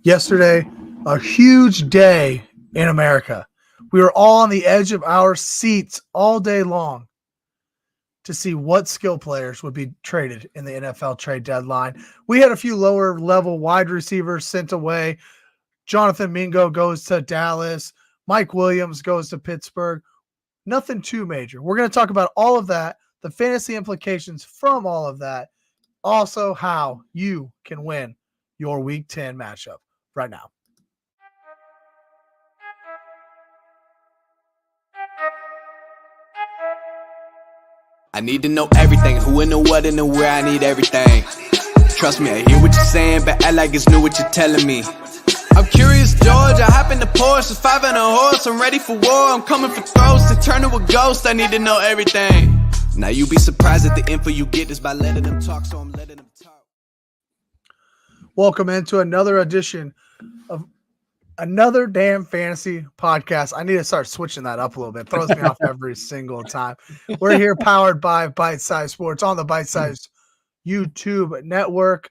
Yesterday, a huge day in America. We were all on the edge of our seats all day long to see what skill players would be traded in the NFL trade deadline. We had a few lower level wide receivers sent away. Jonathan Mingo goes to Dallas. Mike Williams goes to Pittsburgh. Nothing too major. We're going to talk about all of that, the fantasy implications from all of that, also how you can win your Week 10 matchup right now. I need to know everything, who and the what and the where, I need everything. Trust me, I hear what you're saying, but act like it's new what you're telling me. I'm curious, George, I hop in the Porsche, it's 5 and a horse, I'm ready for war, I'm coming for throats, to turn to a ghost, I need to know everything. Now you be surprised at the info you get is by letting them talk, so I'm letting them talk. Welcome into another edition of another damn fantasy podcast. I need to start switching that up a little bit. It throws me off every single time. We're here powered by Bite Size Sports on the Bite Size YouTube network.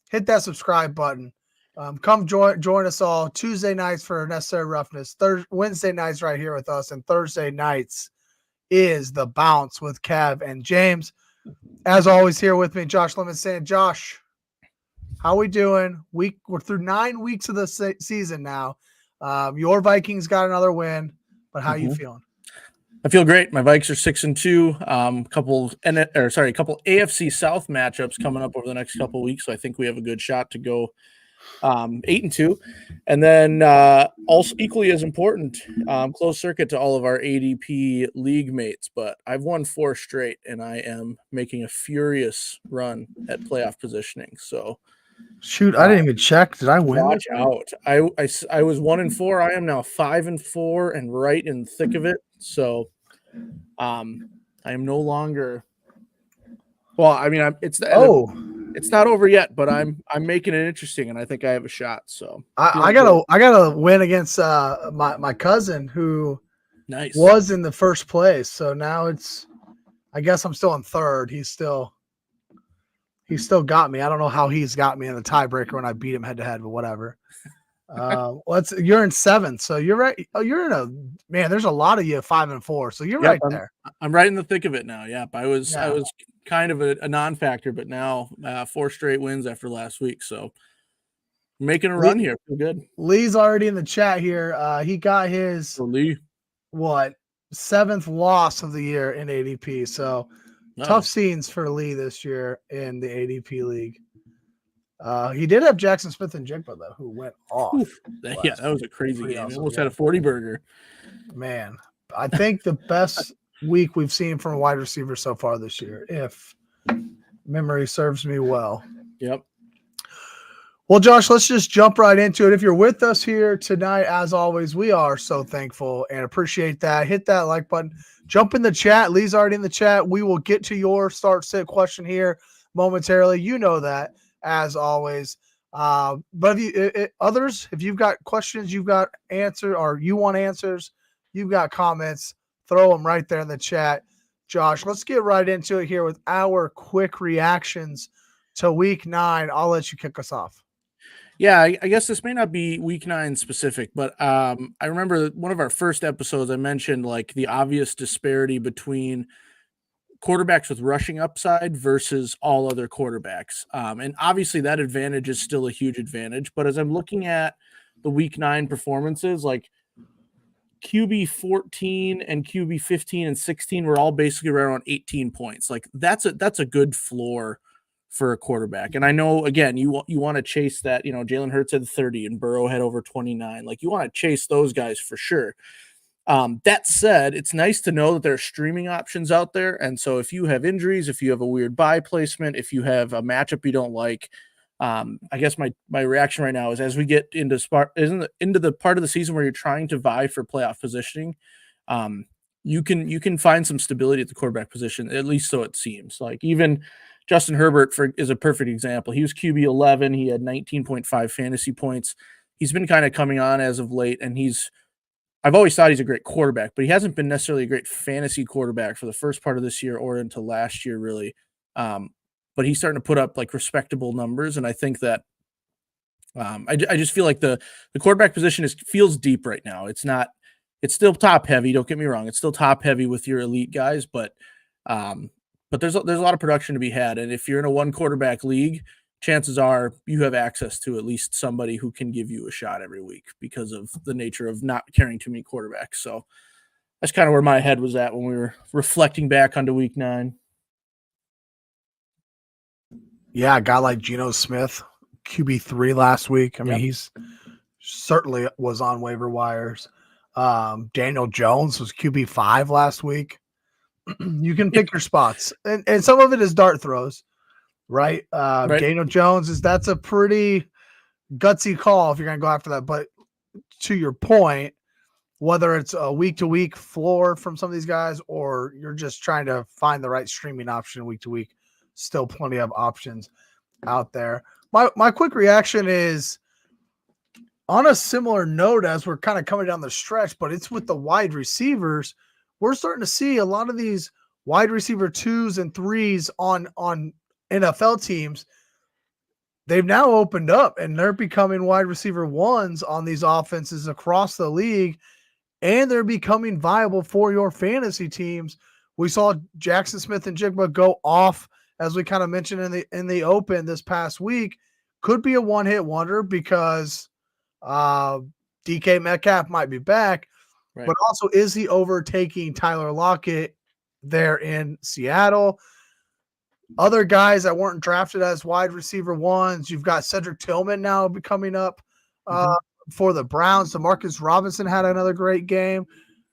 Hit that subscribe button. Come join us all Tuesday nights for Necessary Roughness. Wednesday nights right here with us, and Thursday nights is the Bounce with Kev and James. As always, here with me, Josh Lemon saying, Josh, how we doing? We're through 9 weeks of the season now. Your Vikings got another win, but how you feeling? I feel great. My Vikes are 6-2. Couple AFC South matchups coming up over the next couple of weeks, so I think we have a good shot to go 8-2. And then also equally as important, close circuit to all of our ADP league mates. But I've won 4 straight, and I am making a furious run at playoff positioning. So. Shoot, I didn't even check. Did I win? Watch out. I was 1-4. I am now 5-4 and right in the thick of it. So I am no longer it's not over yet, but I'm making it interesting, and I think I have a shot. So I gotta win against my cousin who was in the first place. So now I guess I'm still in third. He's still got me. I don't know how he's got me in the tiebreaker when I beat him head to head, but whatever. You're in 7th, so you're right. Oh, you're in there's a lot of you 5-4, so you're right there. I'm right in the thick of it now. Yep. I was kind of a non-factor, but now 4 straight wins after last week. So making a run here. Feel good. Lee's already in the chat here. He got his 7th loss of the year in ADP. So tough scenes for Lee this year in the ADP league. He did have Jackson Smith and Jigba, though, who went off. That was a crazy game. He almost had a 40 burger. Man, I think the best week we've seen from a wide receiver so far this year, if memory serves me well. Yep. Well, Josh, let's just jump right into it. If you're with us here tonight, as always, we are so thankful and appreciate that. Hit that like button. Jump in the chat. Lee's already in the chat. We will get to your start-sit question here momentarily. You know that, as always. But if you've got questions, you've got answer, or you want answers, you've got comments, throw them right there in the chat. Josh, let's get right into it here with our quick reactions to Week 9. I'll let you kick us off. Yeah, I guess this may not be Week 9 specific, but I remember one of our first episodes, I mentioned like the obvious disparity between quarterbacks with rushing upside versus all other quarterbacks. And obviously that advantage is still a huge advantage. But as I'm looking at the Week 9 performances, like QB 14 and QB 15 and 16 were all basically right around 18 points. Like that's a good floor for a quarterback. And I know, again, you want to chase that, Jalen Hurts had 30 and Burrow had over 29. Like you want to chase those guys for sure. That said, it's nice to know that there are streaming options out there. And so if you have injuries, if you have a weird buy placement, if you have a matchup you don't like, I guess my reaction right now is as we get into the part of the season where you're trying to vie for playoff positioning, you can find some stability at the quarterback position, at least so it seems. Like even Justin Herbert is a perfect example. He was QB 11. He had 19.5 fantasy points. He's been kind of coming on as of late, and I've always thought he's a great quarterback, but he hasn't been necessarily a great fantasy quarterback for the first part of this year or into last year, really. But he's starting to put up like respectable numbers, and I think that I just feel like the quarterback position feels deep right now. It's still top heavy. Don't get me wrong. It's still top heavy with your elite guys, but there's a lot of production to be had. And if you're in a one quarterback league, chances are you have access to at least somebody who can give you a shot every week because of the nature of not carrying too many quarterbacks. So that's kind of where my head was at when we were reflecting back onto week 9. Yeah, a guy like Geno Smith, QB3 last week. I mean, he's certainly was on waiver wires. Daniel Jones was QB5 last week. You can pick your spots, and some of it is dart throws, right? Daniel Jones that's a pretty gutsy call if you're going to go after that. But to your point, whether it's a week-to-week floor from some of these guys or you're just trying to find the right streaming option week to week, still plenty of options out there. My quick reaction is on a similar note as we're kind of coming down the stretch, but it's with the wide receivers. We're starting to see a lot of these wide receiver 2s and 3s on NFL teams. They've now opened up and they're becoming wide receiver 1s on these offenses across the league, and they're becoming viable for your fantasy teams. We saw Jackson Smith and Jigba go off, as we kind of mentioned in the open this past week. Could be a one-hit wonder because DK Metcalf might be back, but also is he overtaking Tyler Lockett there in Seattle? Other guys that weren't drafted as wide receiver 1s, you've got Cedric Tillman now coming up for the Browns. Demarcus Robinson had another great game.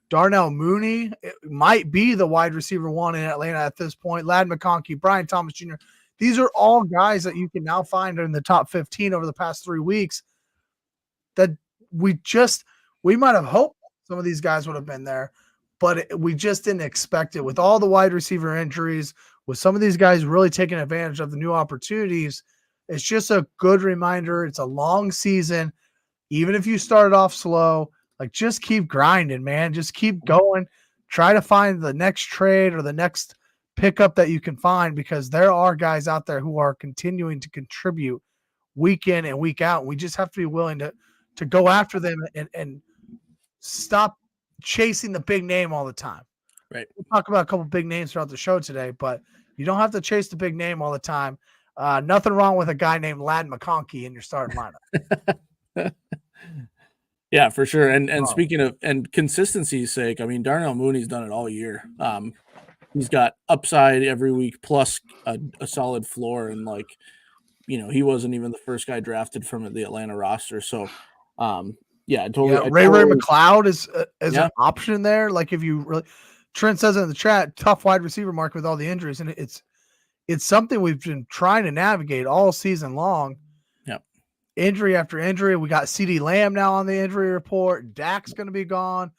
Darnell Mooney might be the wide receiver 1 in Atlanta at this point. Ladd McConkey, Brian Thomas Jr. These are all guys that you can now find in the top 15 over the past 3 weeks that we might have hoped some of these guys would have been there, but we just didn't expect it. With all the wide receiver injuries, with some of these guys really taking advantage of the new opportunities, it's just a good reminder. It's a long season. Even if you started off slow, like just keep grinding, man. Just keep going. Try to find the next trade or the next pickup that you can find, because there are guys out there who are continuing to contribute week in and week out. We just have to be willing to go after them and stop chasing the big name all the time. Right. We'll talk about a couple big names throughout the show today, but you don't have to chase the big name all the time. Nothing wrong with a guy named Ladd McConkey in your starting lineup. Yeah, for sure. And speaking of consistency's sake, I mean, Darnell Mooney's done it all year. He's got upside every week plus a solid floor, and he wasn't even the first guy drafted from the Atlanta roster. So, totally. Ray McLeod is an option there. Like if you really, Trent says in the chat, tough wide receiver market with all the injuries, and it's something we've been trying to navigate all season long. Yep. Injury after injury. We got CeeDee Lamb now on the injury report. Dak's going to be gone.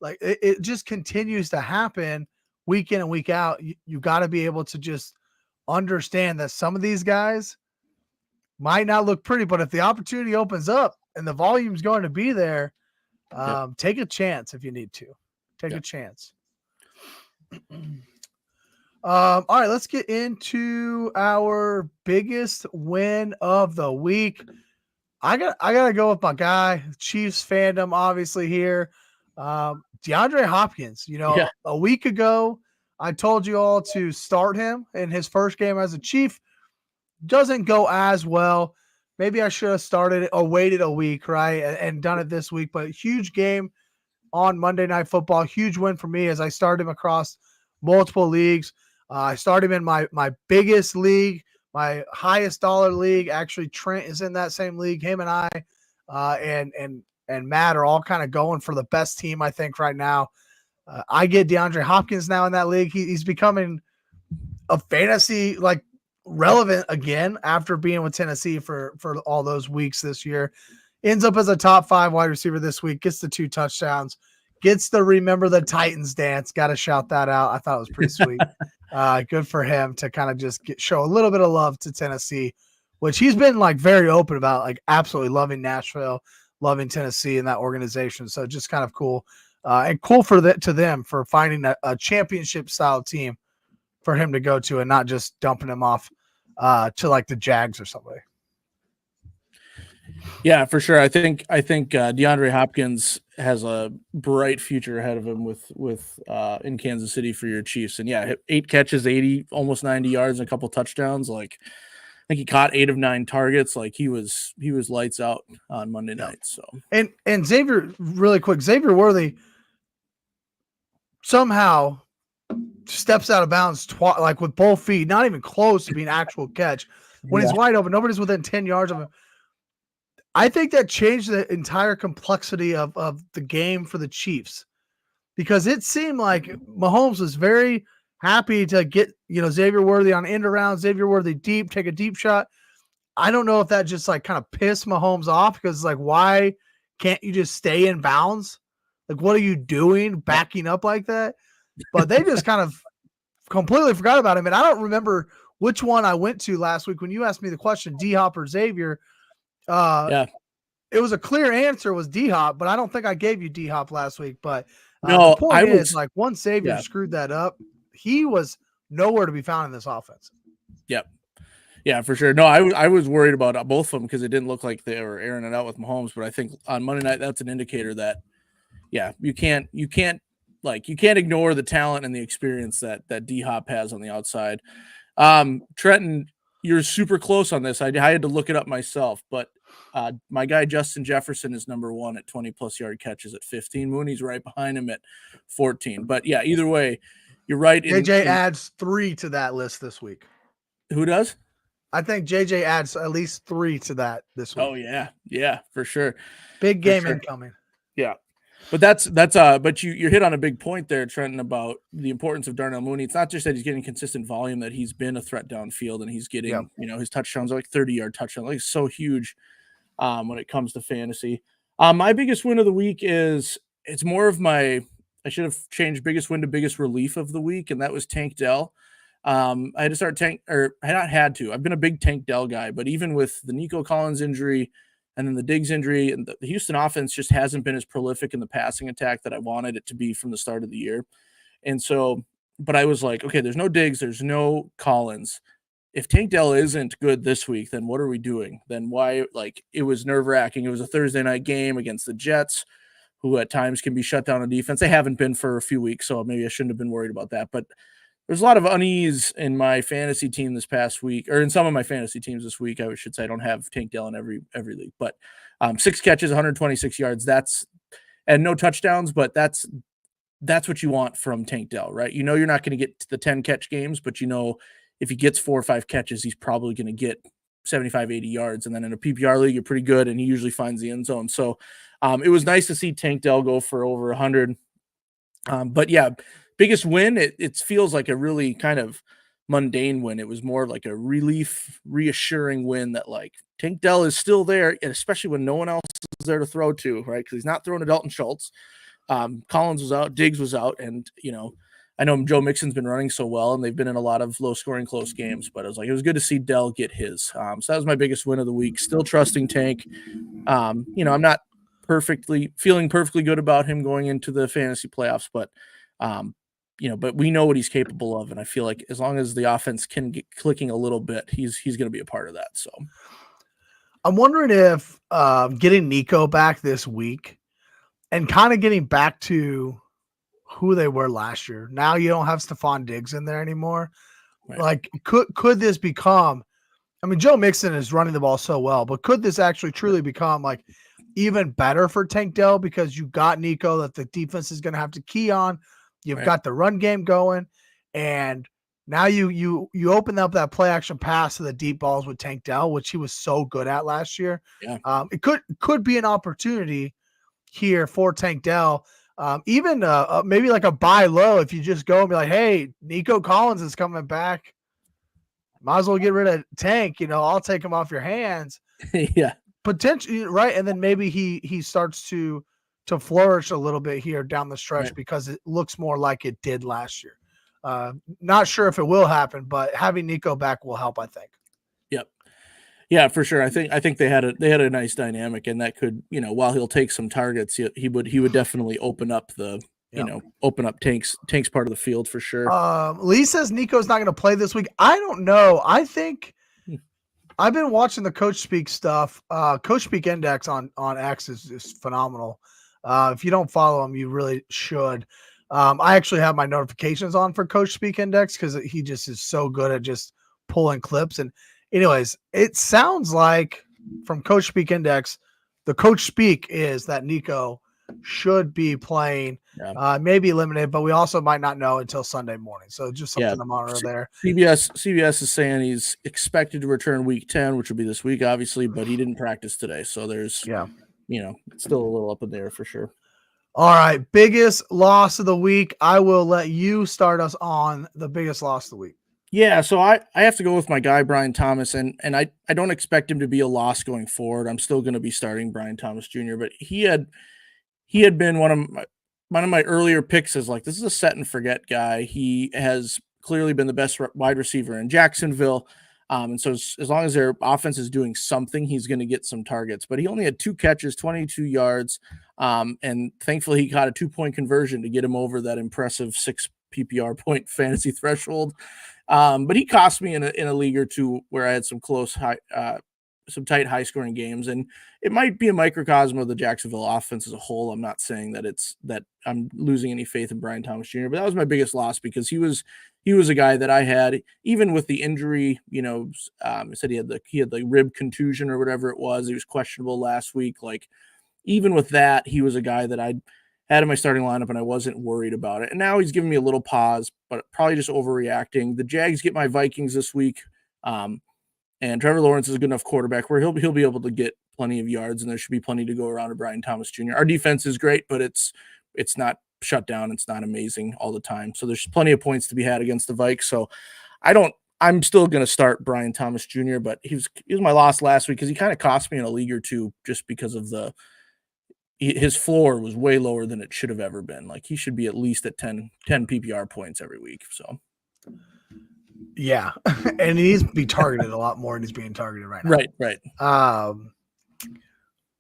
Like it just continues to happen week in and week out. You got to be able to just understand that some of these guys might not look pretty, but if the opportunity opens up and the volume's going to be there, take a chance if you need to. Take a chance. All right, let's get into our biggest win of the week. I gotta go with my guy, Chiefs fandom, obviously here. DeAndre Hopkins. A week ago, I told you all to start him in his first game as a Chief. Doesn't go as well. Maybe I should have started or waited a week, right, and done it this week. But huge game on Monday Night Football. Huge win for me as I started him across multiple leagues. I started him in my biggest league, my highest dollar league. Actually, Trent is in that same league. Him and I and Matt are all kind of going for the best team, I think, right now. I get DeAndre Hopkins now in that league. He's becoming a fantasy relevant again after being with Tennessee for all those weeks this year. Ends up as a top 5 wide receiver this week. Gets the 2 touchdowns. Gets the remember the Titans dance. Got to shout that out. I thought it was pretty sweet. Good for him to kind of just show a little bit of love to Tennessee, which he's been very open about, absolutely loving Nashville, loving Tennessee and that organization. So just kind of cool. And cool to them for finding a championship style team for him to go to and not just dumping him off to the Jags or somebody. Yeah, for sure. I think DeAndre Hopkins has a bright future ahead of him with in Kansas City for your Chiefs. And yeah, 8 catches, 80, almost 90 yards, and a couple touchdowns. Like I think he caught 8 of 9 targets. Like he was lights out on Monday night. So and Xavier, really quick, Xavier Worthy somehow steps out of bounds like with both feet, not even close to being actual catch. When he's wide open, nobody's within 10 yards of him. I think that changed the entire complexity of the game for the Chiefs, because it seemed like Mahomes was very happy to get, Xavier Worthy on end around, Xavier Worthy deep, take a deep shot. I don't know if that just like kind of pissed Mahomes off, because like, why can't you just stay in bounds? Like, what are you doing backing up like that? But they just kind of completely forgot about him. And I don't remember which one I went to last week when you asked me the question, D-Hop or Xavier. It was a clear answer, was D-Hop, but I don't think I gave you D-Hop last week. But no, the point is, like, once Xavier screwed that up, he was nowhere to be found in this offense. Yep. Yeah, for sure. No, I was worried about both of them because it didn't look like they were airing it out with Mahomes. But I think on Monday night, that's an indicator that, you can't ignore the talent and the experience that D-Hop has on the outside. Trenton, you're super close on this. I had to look it up myself, but my guy Justin Jefferson is number 1 at 20+ yard catches at 15. Mooney's right behind him at 14. But yeah, either way, you're right. JJ adds 3 to that list this week. Who does? I think JJ adds at least 3 to that this week. Oh yeah, for sure. Big game incoming. Yeah. But but you hit on a big point there, Trenton, about the importance of Darnell Mooney. It's not just that he's getting consistent volume, that he's been a threat downfield, and he's getting, his touchdowns are like 30-yard touchdowns, like so huge when it comes to fantasy. My biggest win of the week it's more of I should have changed biggest win to biggest relief of the week, and that was Tank Dell. I had to start I've been a big Tank Dell guy, but even with the Nico Collins injury and then the Diggs injury, and the Houston offense just hasn't been as prolific in the passing attack that I wanted it to be from the start of the year. And so, but I was like, okay, there's no Diggs, there's no Collins. If Tank Dell isn't good this week, then what are we doing? Then why? Like, it was nerve-wracking. It was a Thursday night game against the Jets, who at times can be shut down on defense. They haven't been for a few weeks, so maybe I shouldn't have been worried about that. But there's a lot of unease in my fantasy team this past week, or in some of my fantasy teams this week. I should say I don't have Tank Dell in every league, but 6 catches, 126 yards. And no touchdowns, but that's what you want from Tank Dell, right? You're not going to get to the 10 catch games, but if he gets 4 or 5 catches, he's probably going to get 75, 80 yards. And then in a PPR league, you're pretty good, and he usually finds the end zone. So it was nice to see Tank Dell go for over 100. But yeah, biggest win, it feels like a really kind of mundane win. It was more like a reassuring win that like Tank Dell is still there, and especially when no one else is there to throw to, right? Because he's not throwing to Dalton Schultz. Collins was out, Diggs was out, and I know Joe Mixon's been running so well, and they've been in a lot of low-scoring close games. But it was good to see Dell get his. So that was my biggest win of the week. Still trusting Tank. I'm not feeling perfectly good about him going into the fantasy playoffs, but but we know what he's capable of, and I feel like as long as the offense can get clicking a little bit, he's going to be a part of that. So I'm wondering if getting Nico back this week and kind of getting back to who they were last year. Now you don't have Stephon Diggs in there anymore. Right. Like, could this become? I mean, Joe Mixon is running the ball so well, but could this actually truly become like even better for Tank Dell, because you got Nico that the defense is going to have to key on? You've got the run game going, and now you open up that play action pass to the deep balls with Tank Dell, which he was so good at last year. Yeah. It could be an opportunity here for Tank Dell. Even maybe like a buy low, if you just go and be like, hey, Nico Collins is coming back. Might as well get rid of Tank. I'll take him off your hands. Yeah. Potentially, right? And then maybe he starts to flourish a little bit here down the stretch, because it looks more like it did last year. Not sure if it will happen, but having Nico back will help, I think. Yep. Yeah, for sure. I think they had a nice dynamic, and that could, while he'll take some targets, he would definitely open up open up Tank's part of the field for sure. Lee says Nico's not going to play this week. I don't know. I think I've been watching the Coach Speak stuff. Coach Speak Index on X is phenomenal. If you don't follow him, you really should. I actually have my notifications on for Coach Speak Index because he just is so good at just pulling clips. And anyways, it sounds like from Coach Speak Index, the Coach Speak is that Nico should be playing, maybe limited, but we also might not know until Sunday morning. So just something to monitor there. CBS is saying he's expected to return week 10, which will be this week, obviously, but he didn't practice today. So there's, it's still a little up in there for sure. All right. Biggest loss of the week. I will let you start us on the biggest loss of the week. Yeah, so I have to go with my guy, Brian Thomas, and I don't expect him to be a loss going forward. I'm still going to be starting Brian Thomas Jr., but he had been one of my earlier picks as like, this is a set and forget guy. He has clearly been the best wide receiver in Jacksonville. And so as long as their offense is doing something, he's going to get some targets, but he only had 2 catches, 22 yards. And thankfully he got a 2-point conversion to get him over that impressive 6 PPR point fantasy threshold. But he cost me in a league or two where I had some close some tight high scoring games, and it might be a microcosm of the Jacksonville offense as a whole. I'm not saying that I'm losing any faith in Brian Thomas Jr., but that was my biggest loss because he was a guy that I had, even with the injury, said he had the rib contusion or whatever it was. He was questionable last week. Like, even with that, he was a guy that I had in my starting lineup and I wasn't worried about it. And now he's giving me a little pause, but probably just overreacting. The Jags get my Vikings this week. And Trevor Lawrence is a good enough quarterback where he'll be able to get plenty of yards, and there should be plenty to go around to Brian Thomas Jr. Our defense is great, but it's not shut down. It's not amazing all the time. So there's plenty of points to be had against the Vikes. So I'm still going to start Brian Thomas Jr., but he was my loss last week because he kind of cost me in a league or two just because of his floor was way lower than it should have ever been. Like, he should be at least at 10 PPR points every week. So. Yeah, and he needs to be targeted a lot more than he's being targeted right now. Right.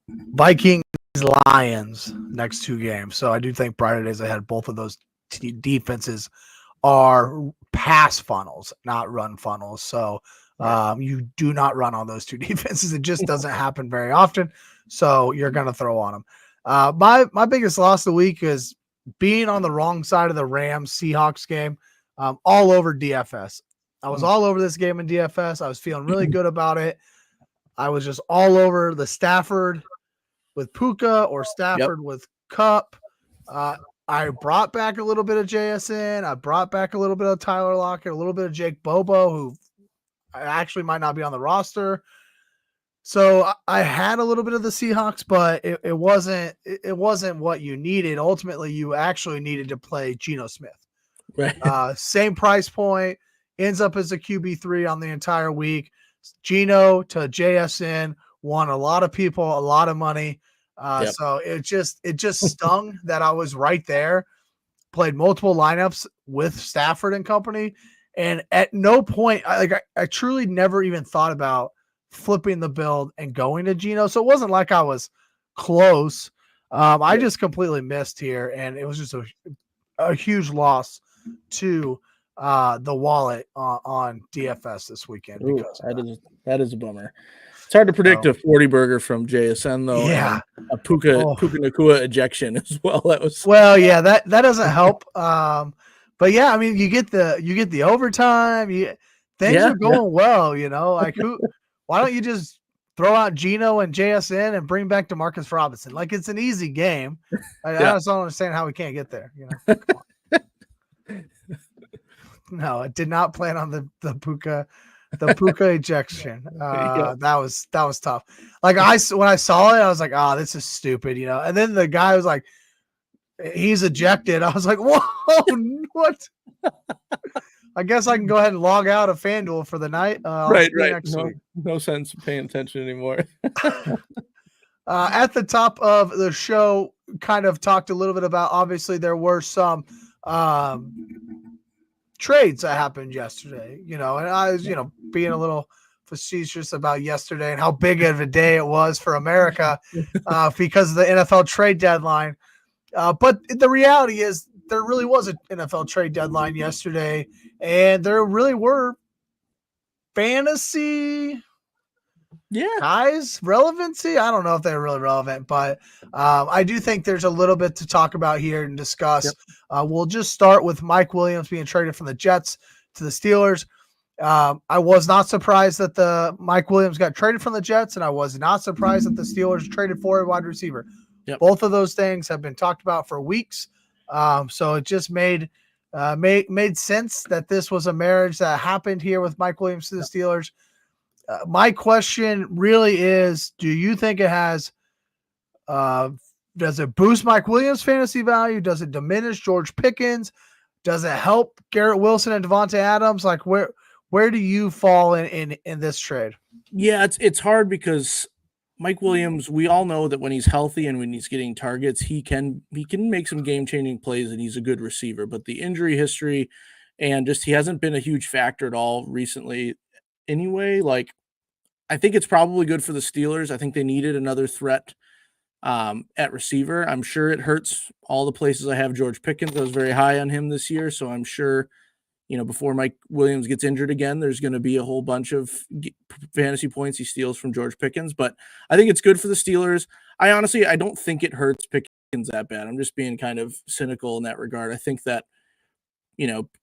Vikings, Lions, next 2 games. So I do think brighter days ahead. Both of those defenses are pass funnels, not run funnels. So you do not run on those 2 defenses. It just doesn't happen very often. So you're going to throw on them. My biggest loss of the week is being on the wrong side of the Rams-Seahawks game. All over DFS. I was all over this game in DFS. I was feeling really good about it. I was just all over the Stafford with Puka or Stafford with Cup. I brought back a little bit of JSN. I brought back a little bit of Tyler Lockett, a little bit of Jake Bobo, who actually might not be on the roster. So I had a little bit of the Seahawks, but it wasn't what you needed. Ultimately, you actually needed to play Geno Smith. Right. Same price point, ends up as a QB3 on the entire week. Geno to JSN won a lot of people a lot of money. So it just stung that I was right there, played multiple lineups with Stafford and company. And at no point, I truly never even thought about flipping the build and going to Geno. So it wasn't like I was close. I just completely missed here. And it was just a huge loss to the wallet on DFS this weekend. Ooh, that is a bummer. It's hard to predict a 40 burger from JSN though. Yeah, a Puka Nakua ejection as well. That doesn't help. But yeah, I mean, you get the overtime. Things are going well. Like why don't you just throw out Geno and JSN and bring back DeMarcus Robinson? Like, it's an easy game. I just don't understand how we can't get there. Come on. No, I did not plan on the Puka ejection. That was tough. Like, when I saw it, I was like, oh, this is stupid, And then the guy was like, he's ejected. I was like, whoa, what? I guess I can go ahead and log out of FanDuel for the night. Right. No sense paying attention anymore. At the top of the show, kind of talked a little bit about, obviously there were some trades that happened yesterday, and I was, being a little facetious about yesterday and how big of a day it was for America because of the NFL trade deadline. But the reality is there really was an NFL trade deadline yesterday, and there really were fantasy guys, relevancy, I don't know if they're really relevant, but I do think there's a little bit to talk about here and discuss. We'll just start with Mike Williams being traded from the Jets to the Steelers. I was not surprised that the Mike Williams got traded from the Jets, and I was not surprised that the Steelers traded for a wide receiver. Both of those things have been talked about for weeks. So it just made sense that this was a marriage that happened here with Mike Williams to the Steelers. My question really is, do you think it has does it boost Mike Williams' fantasy value? Does it diminish George Pickens? Does it help Garrett Wilson and Devontae Adams? Like where do you fall in this trade? Yeah, it's hard because Mike Williams, we all know that when he's healthy and when he's getting targets, he can make some game-changing plays and he's a good receiver. But the injury history and just he hasn't been a huge factor at all recently anyway. Like, I think it's probably good for the Steelers. I think they needed another threat at receiver. I'm sure it hurts all the places I have George Pickens. I was very high on him this year, so I'm sure, before Mike Williams gets injured again, there's going to be a whole bunch of fantasy points he steals from George Pickens. But I think it's good for the Steelers. I don't think it hurts Pickens that bad. I'm just being kind of cynical in that regard. I think that,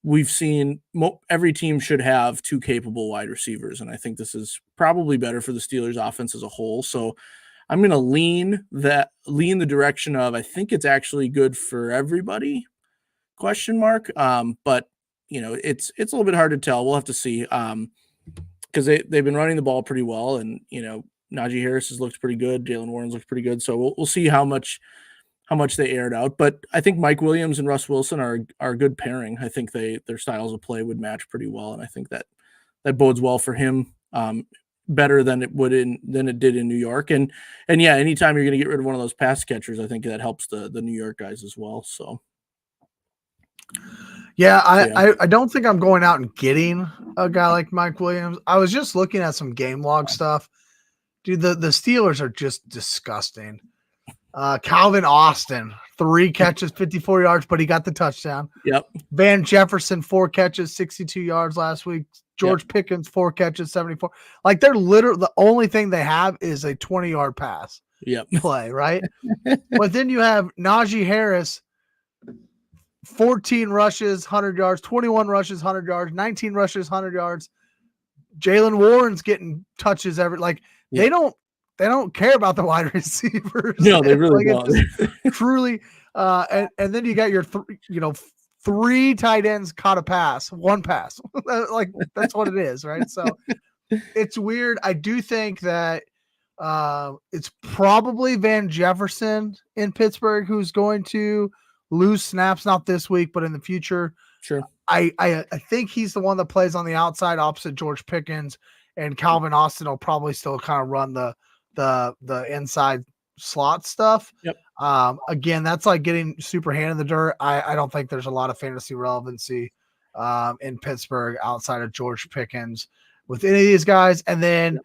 we've seen every team should have two capable wide receivers, and I think this is probably better for the Steelers offense as a whole. So I'm going to lean the direction of, I think it's actually good for everybody, ? But it's a little bit hard to tell. We'll have to see because they've been running the ball pretty well, and Najee Harris has looked pretty good. Jalen Warren's looked pretty good. So we'll see how much they aired out. But I think Mike Williams and Russ Wilson are a good pairing. I think their styles of play would match pretty well, and I think that bodes well for him. Better than it did in New York. And yeah, anytime you're going to get rid of one of those pass catchers, I think that helps the New York guys as well. So yeah, I don't think I'm going out and getting a guy like Mike Williams. I was just looking at some game log stuff. Dude, the Steelers are just disgusting. Calvin Austin, 3 catches, 54 yards, but he got the touchdown. Yep. Van Jefferson, 4 catches, 62 yards last week. George Pickens, 4 catches, 74. Like, they're literally the only thing they have is a 20-yard pass play, right? But then you have Najee Harris, 14 rushes, 100 yards, 21 rushes, 100 yards, 19 rushes, 100 yards. Jalen Warren's getting touches they don't care about the wide receivers. No, they really don't. Truly, and then you got your 3 tight ends caught a pass, 1 pass. Like, that's what it is, right? So it's weird. I do think that it's probably Van Jefferson in Pittsburgh who's going to lose snaps, not this week, but in the future. Sure. I think he's the one that plays on the outside opposite George Pickens, and Calvin Austin will probably still kind of run the inside slot stuff. Yep. Again, that's like getting super hand in the dirt. I don't think there's a lot of fantasy relevancy in Pittsburgh outside of George Pickens with any of these guys. And then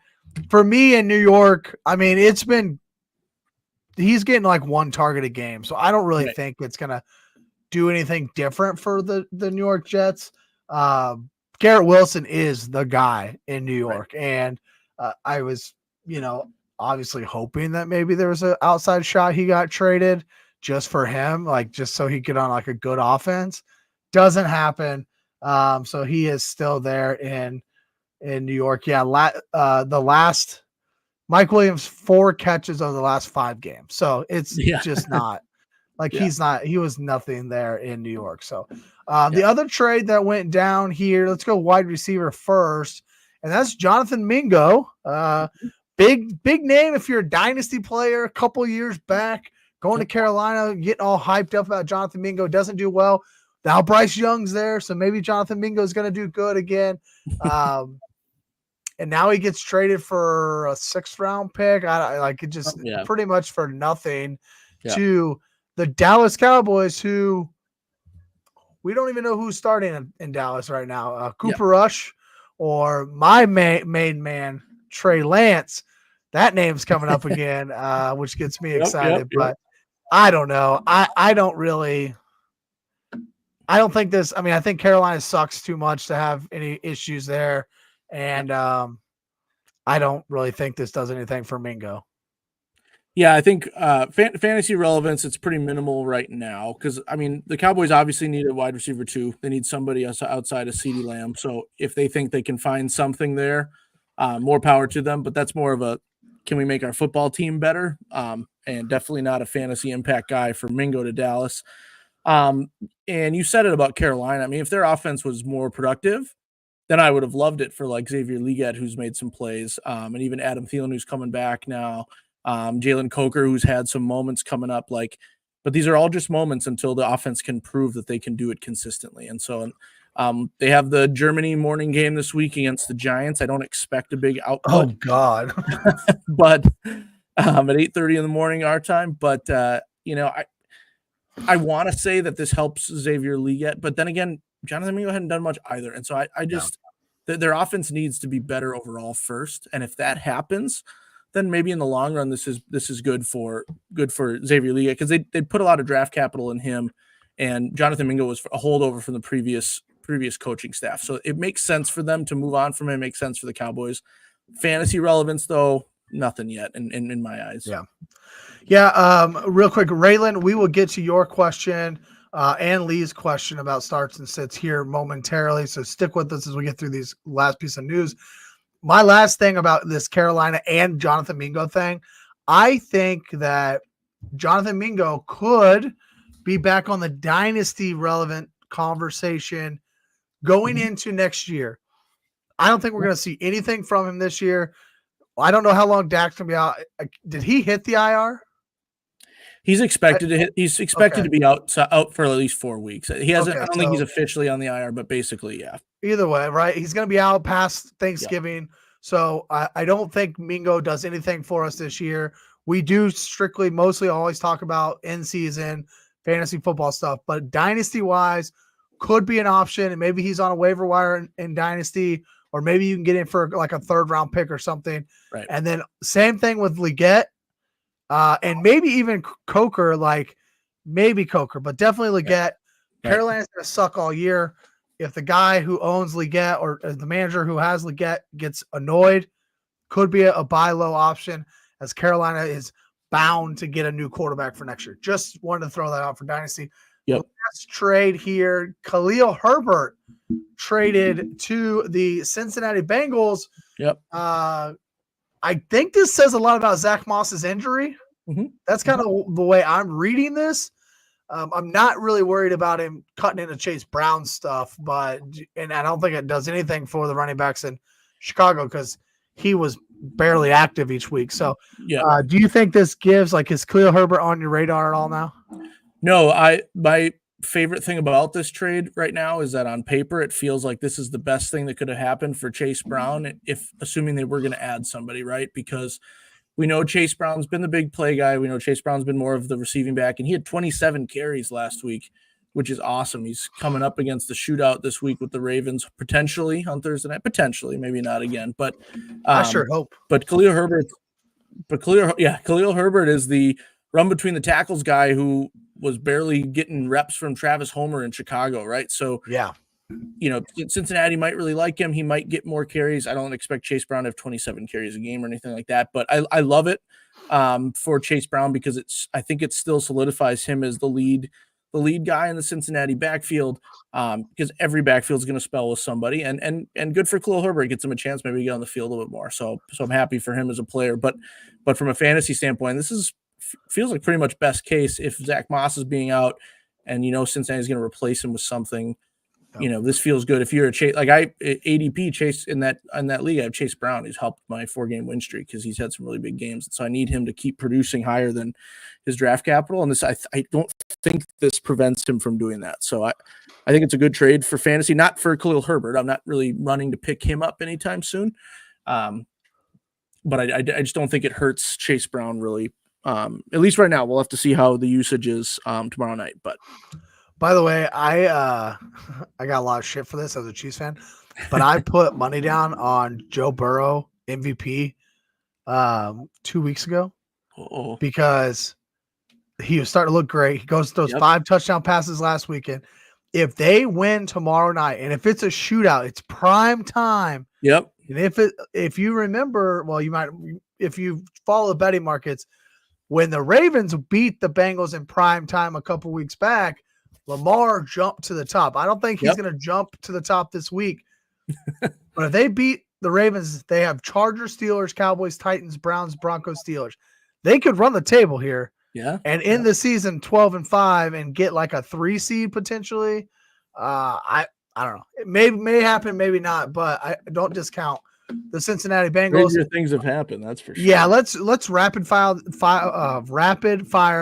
for me in New York, I mean, he's getting like 1 target a game. So I don't really think it's going to do anything different for the New York Jets. Garrett Wilson is the guy in New York. Right. And I was, obviously hoping that maybe there was an outside shot he got traded just for him, like just so he could on like a good offense. Doesn't happen. So he is still there in New York. Yeah. The last Mike Williams, 4 catches over the last 5 games. So it's just not like he was nothing there in New York. So the other trade that went down here, let's go wide receiver first. And that's Jonathan Mingo. Big name if you're a dynasty player a couple years back, going to Carolina, getting all hyped up about Jonathan Mingo, doesn't do well. Now Bryce Young's there, so maybe Jonathan Mingo is going to do good again. And now he gets traded for a 6th-round pick. I like it just pretty much for nothing to the Dallas Cowboys, who we don't even know who's starting in Dallas right now. Cooper Rush or my main man, Trey Lance. That name's coming up again, which gets me excited. But I don't know. I don't think this – I mean, I think Carolina sucks too much to have any issues there. And I don't really think this does anything for Mingo. Yeah, I think fantasy relevance, it's pretty minimal right now because, I mean, the Cowboys obviously need a wide receiver too. They need somebody outside of CeeDee Lamb. So if they think they can find something there, more power to them. But that's more of a, can we make our football team better? And definitely not a fantasy impact guy for Mingo to Dallas. And you said it about Carolina. I mean, if their offense was more productive, then I would have loved it for like Xavier Legette, who's made some plays, and even Adam Thielen, who's coming back now. Jalen Coker, who's had some moments coming up, but these are all just moments until the offense can prove that they can do it consistently. And so they have the Germany morning game this week against the Giants. I don't expect a big output. Oh God. But at 8:30 in the morning our time. But I want to say that this helps Xavier Legette, but then again, Jonathan Mingo hadn't done much either. And so I just their offense needs to be better overall first. And if that happens, then maybe in the long run, this is good for Xavier Legette, because they put a lot of draft capital in him, and Jonathan Mingo was a holdover from the previous coaching staff. So it makes sense for them to move on from him. It makes sense for the Cowboys. Fantasy relevance, though, nothing yet in my eyes. Yeah. Real quick, Raylan, we will get to your question and Lee's question about starts and sits here momentarily. So stick with us as we get through these last piece of news. My last thing about this Carolina and Jonathan Mingo thing, I think that Jonathan Mingo could be back on the dynasty relevant conversation going into next year. I don't think we're going to see anything from him this year. I don't know how long Dak's going to be out. Did he hit the IR? He's expected to hit. He's expected to be out for at least 4 weeks. He hasn't. I don't think he's officially on the IR, but basically, yeah. Either way, right? He's going to be out past Thanksgiving. Yeah. So I don't think Mingo does anything for us this year. We do mostly always talk about in-season fantasy football stuff, but dynasty-wise could be an option, and maybe he's on a waiver wire in dynasty, or maybe you can get in for like a third-round pick or something. Right. And then same thing with Legette, and maybe even Coker, but definitely Legette. Yeah. Right. Carolina's going to suck all year. If the guy who owns Legette or the manager who has Legette gets annoyed, could be a buy low option, as Carolina is bound to get a new quarterback for next year. Just wanted to throw that out for dynasty. Yep. Last trade here, Khalil Herbert traded to the Cincinnati Bengals. Yep. I think this says a lot about Zach Moss's injury. Mm-hmm. That's kind of the way I'm reading this. I'm not really worried about him cutting into Chase Brown stuff, and I don't think it does anything for the running backs in Chicago because he was barely active each week. So, do you think this gives is Khalil Herbert on your radar at all now? No, my favorite thing about this trade right now is that on paper it feels like this is the best thing that could have happened for Chase Brown, if assuming they were going to add somebody, right? Because we know Chase Brown's been the big play guy. We know Chase Brown's been more of the receiving back, and he had 27 carries last week, which is awesome. He's coming up against the shootout this week with the Ravens, potentially on Thursday night, potentially, maybe not again, but I sure hope. But Khalil Herbert is the run between the tackles guy who was barely getting reps from Travis Homer in Chicago, right? So yeah. Cincinnati might really like him. He might get more carries. I don't expect Chase Brown to have 27 carries a game or anything like that, but I love it for Chase Brown because I think it still solidifies him as the lead guy in the Cincinnati backfield, because every backfield is going to spell with somebody, and good for Khalil Herbert, gets him a chance maybe to get on the field a little bit more. So I'm happy for him as a player, but from a fantasy standpoint, this feels like pretty much best case if Zach Moss is being out, and Cincinnati is going to replace him with something. This feels good. If you're a Chase, ADP Chase in that league, I have Chase Brown, who's helped my 4-game win streak because he's had some really big games. So I need him to keep producing higher than his draft capital. And I don't think this prevents him from doing that. So I think it's a good trade for fantasy, not for Khalil Herbert. I'm not really running to pick him up anytime soon. But I just don't think it hurts Chase Brown really. At least right now. We'll have to see how the usage is tomorrow night. But by the way, I got a lot of shit for this as a Chiefs fan, but I put money down on Joe Burrow MVP 2 weeks ago because he was starting to look great. He goes those 5 touchdown passes last weekend. If they win tomorrow night, and if it's a shootout, it's prime time. Yep. And if you remember, well, you might, if you follow the betting markets, when the Ravens beat the Bengals in prime time a couple weeks back, Lamar jumped to the top. I don't think he's going to jump to the top this week. But if they beat the Ravens, they have Chargers, Steelers, Cowboys, Titans, Browns, Broncos, Steelers. They could run the table here. Yeah. And in the season 12-5 and get like a 3 seed potentially. I don't know. It may happen, maybe not, but I don't discount the Cincinnati Bengals. Stranger things have happened, that's for sure. Yeah, let's rapid fire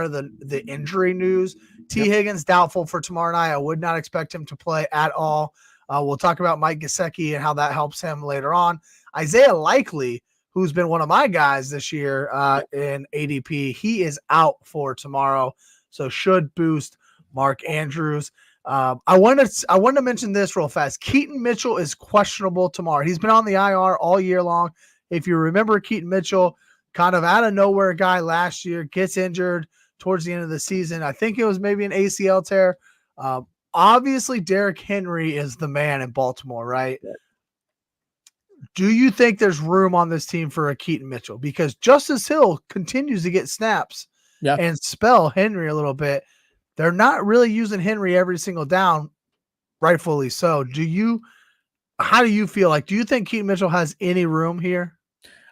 the injury news. Higgins doubtful for tomorrow night. I would not expect him to play at all. We'll talk about Mike Gesicki and how that helps him later on. Isaiah Likely, who's been one of my guys this year in ADP, he is out for tomorrow, so should boost Mark Andrews. I wanted to mention this real fast. Keaton Mitchell is questionable tomorrow. He's been on the IR all year long. If you remember, Keaton Mitchell, kind of out of nowhere guy last year, gets injured towards the end of the season. I think it was maybe an ACL tear. Obviously, Derrick Henry is the man in Baltimore, right? Yeah. Do you think there's room on this team for a Keaton Mitchell? Because Justice Hill continues to get snaps and spell Henry a little bit. They're not really using Henry every single down, rightfully so. How do you feel like? Do you think Keaton Mitchell has any room here?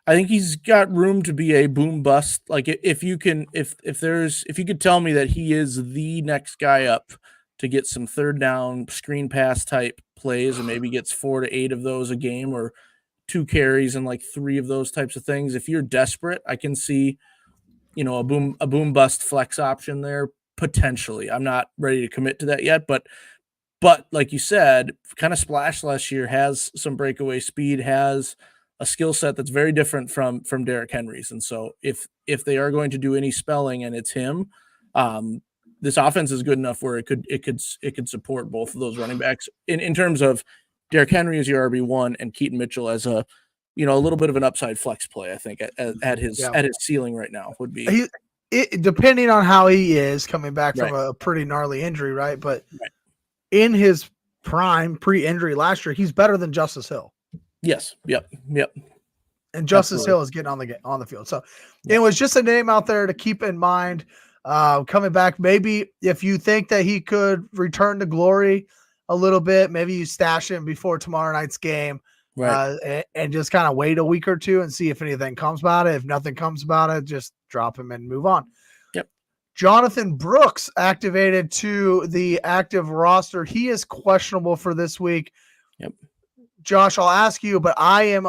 I think he's got room to be a boom bust. Like if you could tell me that he is the next guy up to get some third down screen pass type plays and maybe gets 4 to 8 of those a game or 2 carries and like 3 of those types of things. If you're desperate, I can see, a boom bust flex option there potentially. I'm not ready to commit to that yet, but like you said, kind of splashed last year, has some breakaway speed, has a skill set that's very different from Derrick Henry's. And so if they are going to do any spelling and it's him, this offense is good enough where it could support both of those running backs in terms of Derrick Henry as your RB1 and Keaton Mitchell as a little bit of an upside flex play. I think at his ceiling right now would be depending on how he is coming back from a pretty gnarly injury, right? But in his prime pre-injury last year, he's better than Justice Hill. Yes. Yep. And Justice Hill is getting on the field. So it was just a name out there to keep in mind. Coming back, maybe if you think that he could return to glory a little bit, maybe you stash him before tomorrow night's game, and just kind of wait a week or two and see if anything comes about it. If nothing comes about it, just drop him and move on. Yep. Jonathan Brooks activated to the active roster. He is questionable for this week. Yep. Josh, I'll ask you, but I am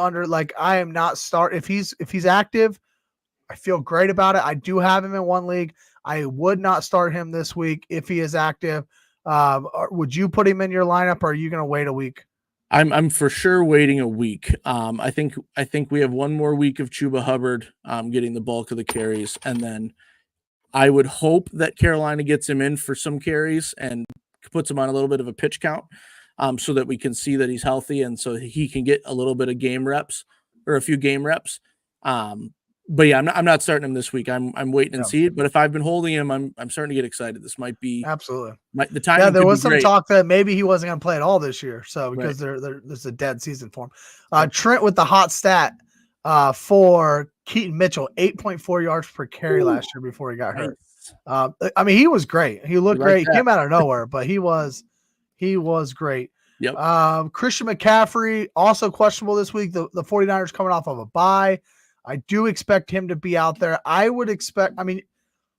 not start. If he's active, I feel great about it. I do have him in one league. I would not start him this week if he is active. Would you put him in your lineup, or are you going to wait a week? I'm for sure waiting a week. I think we have one more week of Chuba Hubbard getting the bulk of the carries, and then I would hope that Carolina gets him in for some carries and puts him on a little bit of a pitch count, so that we can see that he's healthy and so he can get a little bit of game reps or a few game reps. But yeah, I'm not starting him this week. I'm waiting and see it. But if I've been holding him, I'm starting to get excited. This might be absolutely the time. Yeah, there was some talk that maybe he wasn't going to play at all this year. So because there's a dead season for him. Trent with the hot stat for Keaton Mitchell, 8.4 yards per carry last year before he got hurt. I mean, he was great. He looked great. He came out of nowhere, but he was great. Yep. Christian McCaffrey also questionable this week. The 49ers coming off of a bye. I do expect him to be out there.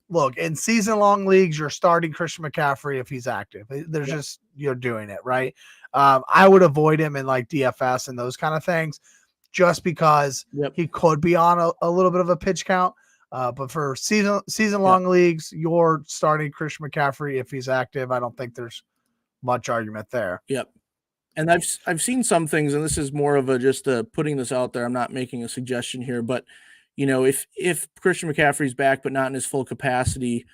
Look, in season-long leagues, you're starting Christian McCaffrey if he's active. There's just, you're doing it, right? I would avoid him in like DFS and those kind of things just because he could be on a little bit of a pitch count. But for season-long leagues, you're starting Christian McCaffrey if he's active. I don't think there's much argument there. Yep. And I've seen some things, and this is more of just putting this out there. I'm not making a suggestion here, but if Christian McCaffrey's back but not in his full capacity,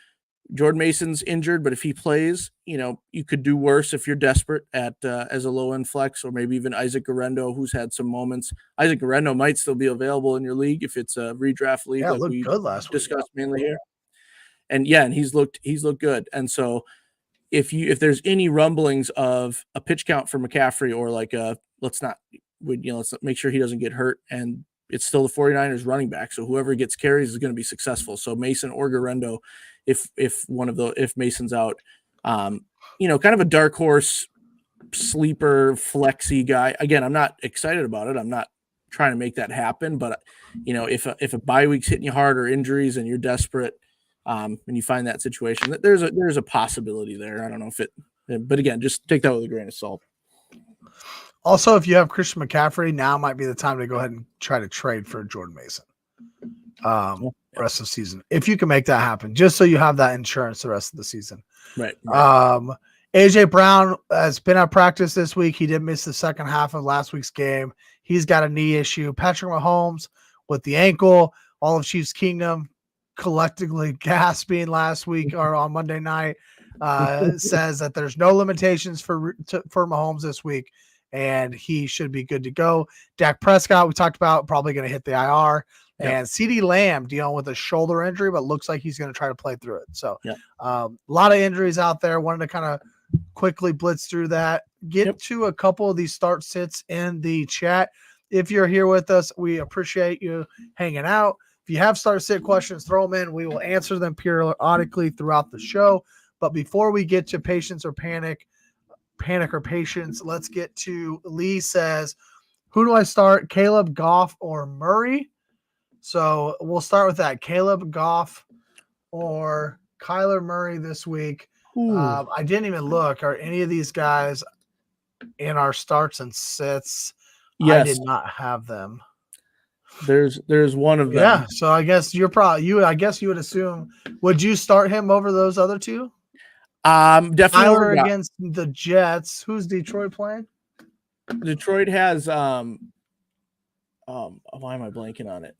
Jordan Mason's injured, but if he plays, you could do worse if you're desperate at as a low end flex, or maybe even Isaac Guerrero, who's had some moments. Isaac Guerrero might still be available in your league if it's a redraft league, like we good last discussed mainly here. And he's looked good, and so. If there's any rumblings of a pitch count for McCaffrey or like let's make sure he doesn't get hurt. And it's still the 49ers running back. So whoever gets carries is going to be successful. So Mason or Garendo, if Mason's out, kind of a dark horse sleeper flexy guy. Again, I'm not excited about it. I'm not trying to make that happen, but if a bye week's hitting you hard or injuries and you're desperate, and you find that situation, there's a possibility there. I don't know but again, just take that with a grain of salt. Also, if you have Christian McCaffrey, now might be the time to go ahead and try to trade for Jordan Mason. Rest of the season, if you can make that happen, just so you have that insurance the rest of the season. Right. AJ Brown has been at practice this week. He did miss the second half of last week's game. He's got a knee issue. Patrick Mahomes with the ankle. All of Chiefs Kingdom collectively gasping last week or on Monday night. Says that there's no limitations for Mahomes this week, and he should be good to go. Dak Prescott, we talked about, probably going to hit the IR. And CeeDee Lamb dealing with a shoulder injury, but looks like he's going to try to play through it. So a lot of injuries out there. Wanted to kind of quickly blitz through that. Get to a couple of these start sits in the chat. If you're here with us, we appreciate you hanging out. If you have start sit questions, throw them in. We will answer them periodically throughout the show. But before we get to patience or panic or patience, let's get to Lee says, who do I start, Caleb, Goff, or Murray? So we'll start with that. Caleb, Goff, or Kyler Murray this week. I didn't even look. Are any of these guys in our starts and sits? Yes. I did not have them. There's one of them. Yeah. So I guess I guess you would assume. Would you start him over those other two? Definitely Kyler against the Jets. Who's Detroit playing? Detroit has why am I blanking on it?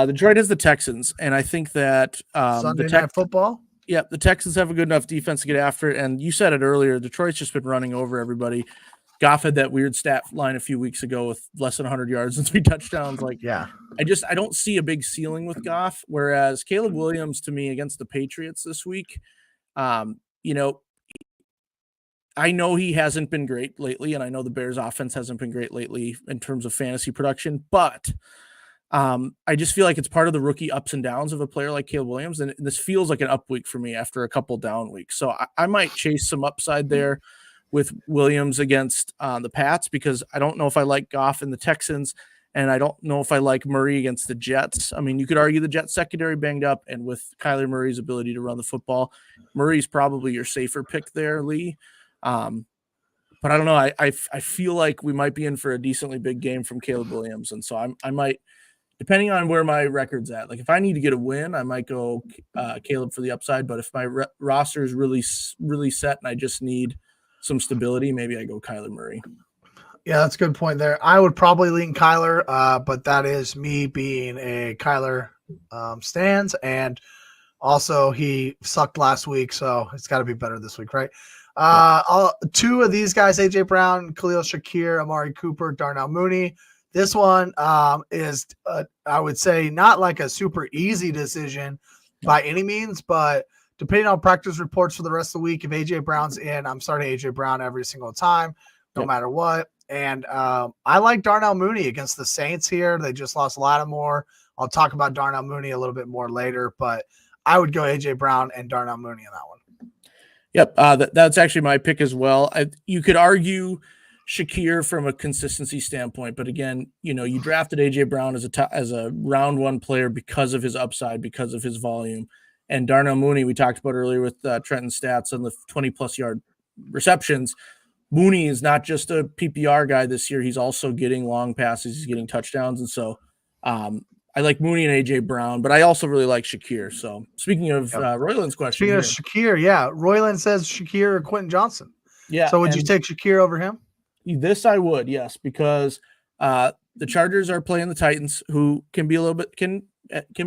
Detroit has the Texans, and I think that Sunday Night Football. Yeah, the Texans have a good enough defense to get after it. And you said it earlier, Detroit's just been running over everybody. Goff had that weird stat line a few weeks ago with less than 100 yards and 3 touchdowns. I don't see a big ceiling with Goff. Whereas Caleb Williams, to me, against the Patriots this week, I know he hasn't been great lately, and I know the Bears offense hasn't been great lately in terms of fantasy production, but I just feel like it's part of the rookie ups and downs of a player like Caleb Williams, and this feels like an up week for me after a couple down weeks. So I might chase some upside there with Williams against the Pats, because I don't know if I like Goff and the Texans, and I don't know if I like Murray against the Jets. I mean, you could argue the Jets secondary banged up, and with Kyler Murray's ability to run the football, Murray's probably your safer pick there, Lee. But I don't know. I feel like we might be in for a decently big game from Caleb Williams, and so I might, depending on where my record's at. Like if I need to get a win, I might go Caleb for the upside. But if my roster is really set and I just need some stability, maybe I go Kyler Murray. Yeah, that's a good point there. I would probably lean Kyler, but that is me being a Kyler stans, and also he sucked last week, so it's got to be better this week, right? Two of these guys, AJ Brown, Khalil Shakir, Amari Cooper, Darnell Mooney. This one is, I would say, not like a super easy decision by any means, but depending on practice reports for the rest of the week, if AJ Brown's in, I'm starting AJ Brown every single time, no matter what. And I like Darnell Mooney against the Saints here. They just lost Lattimore. I'll talk about Darnell Mooney a little bit more later, but I would go AJ Brown and Darnell Mooney in that one. Yep, that's actually my pick as well. You could argue Shakir from a consistency standpoint, but again, you drafted AJ Brown as a round one player because of his upside, because of his volume, and Darnell Mooney we talked about earlier with Trenton's stats on the 20+ yard receptions. Mooney is not just a PPR guy this year; he's also getting long passes, he's getting touchdowns, and so I like Mooney and AJ Brown, but I also really like Shakir. So speaking of Royland's question, speaking of Shakir, Royland says Shakir or Quentin Johnson. Yeah. So would you take Shakir over him? This I would, yes, because the Chargers are playing the Titans, who can be a little bit can